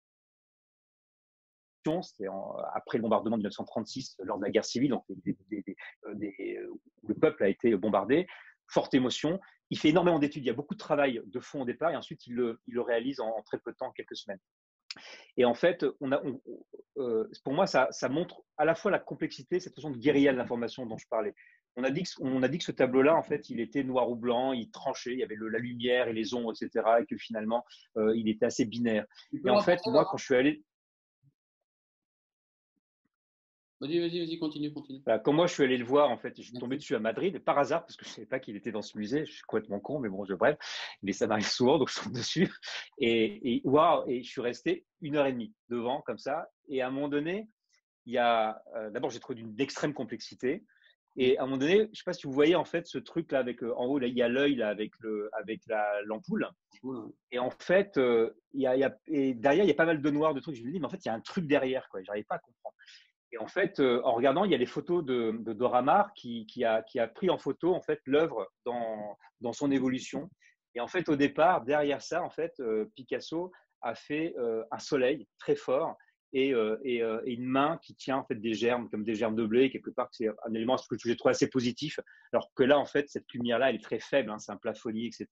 S2: C'était après le bombardement de 1936, lors de la guerre civile, donc où le peuple a été bombardé. Forte émotion. Il fait énormément d'études. Il y a beaucoup de travail de fond au départ et ensuite il le réalise en très peu de temps, en quelques semaines. Et en fait, pour moi, ça montre à la fois la complexité, cette notion de guérilla de l'information dont je parlais. On a dit que ce tableau-là, en fait, il était noir ou blanc, il tranchait, il y avait la lumière et les ombres, etc. Et que finalement, il était assez binaire. Et en fait, moi, quand je suis allé…
S1: Vas-y, continue.
S2: Voilà, quand moi, je suis allé le voir, en fait, je suis tombé dessus à Madrid, par hasard, parce que je ne savais pas qu'il était dans ce musée. Je suis complètement con, mais bon, bref. Mais ça m'arrive souvent, donc je tombe dessus. Et je suis resté 1h30 devant, comme ça. Et à un moment donné, d'abord, j'ai trouvé d'une extrême complexité. Et à un moment donné, je ne sais pas si vous voyez, en fait, ce truc-là, en haut, là, il y a l'œil, là, avec l'ampoule. Et en fait, et derrière, il y a pas mal de noir, de trucs. Je me dis, mais en fait, il y a un truc derrière, quoi. Je n'arrivais pas à comprendre. Et en fait, en regardant, il y a les photos de Dora Maar qui a pris en photo en fait l'œuvre dans son évolution. Et en fait, au départ, derrière ça, en fait, Picasso a fait un soleil très fort et une main qui tient en fait des germes, comme des germes de blé. Quelque part, c'est un élément que j'ai trouvé assez positif. Alors que là, en fait, cette lumière-là, elle est très faible, hein, c'est un plafonnier, etc.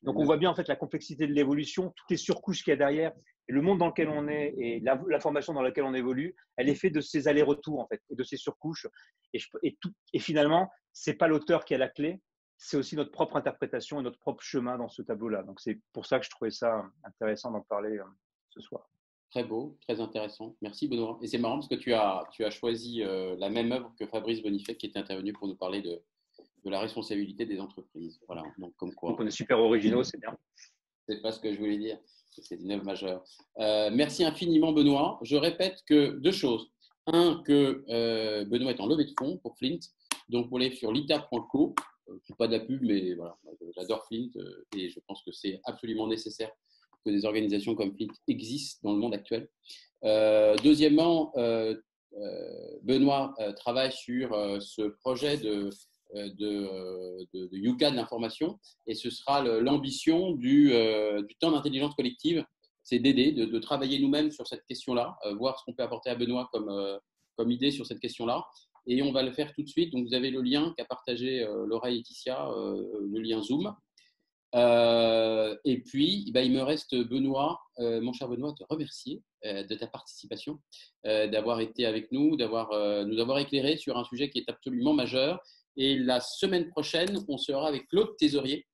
S2: Donc, on voit bien en fait la complexité de l'évolution, toutes les surcouches qu'il y a derrière, et le monde dans lequel on est et l'information dans laquelle on évolue, elle est faite de ces allers-retours en fait, et de ces surcouches. Et finalement, c'est pas l'auteur qui a la clé, c'est aussi notre propre interprétation et notre propre chemin dans ce tableau-là. Donc, c'est pour ça que je trouvais ça intéressant d'en parler ce soir.
S1: Très beau, très intéressant. Merci Benoît. Et c'est marrant parce que tu as choisi la même œuvre que Fabrice Bonifay qui était intervenu pour nous parler de la responsabilité des entreprises. Voilà, donc comme quoi.
S2: Donc on est super originaux, c'est bien.
S1: C'est pas ce que je voulais dire. C'est une œuvre majeure. Merci infiniment Benoît. Je répète que deux choses. Un, que Benoît est en levée de fonds pour Flint. Donc pour aller sur lita.co. C'est pas de la pub, mais voilà, j'adore Flint et je pense que c'est absolument nécessaire que des organisations comme Flint existent dans le monde actuel. Deuxièmement, Benoît travaille sur ce projet de Yuka de l'information et ce sera l'ambition du temps d'intelligence collective, c'est d'aider, de travailler nous-mêmes sur cette question-là, voir ce qu'on peut apporter à Benoît comme idée sur cette question-là. Et on va le faire tout de suite. Donc, vous avez le lien qu'a partagé Laura et Laetitia, le lien Zoom. Et puis, il me reste, Benoît, mon cher Benoît, te remercier de ta participation, d'avoir été avec nous, nous avoir éclairé sur un sujet qui est absolument majeur. Et la semaine prochaine, on sera avec Claude Thésorier,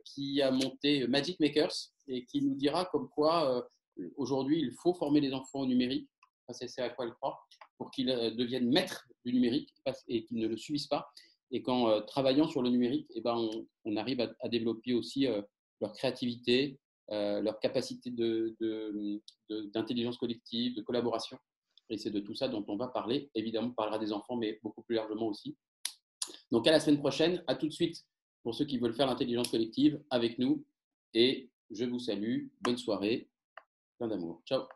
S1: qui a monté Magic Makers et qui nous dira comme quoi aujourd'hui, il faut former les enfants au numérique, enfin, c'est à quoi elle croit, pour qu'ils deviennent maîtres du numérique et qu'ils ne le subissent pas. Et qu'en travaillant sur le numérique, on arrive à développer aussi leur créativité, leur capacité d'intelligence collective, de collaboration. Et c'est de tout ça dont on va parler. Évidemment, on parlera des enfants, mais beaucoup plus largement aussi. Donc, à la semaine prochaine. À tout de suite pour ceux qui veulent faire l'intelligence collective avec nous. Et je vous salue. Bonne soirée. Plein d'amour. Ciao.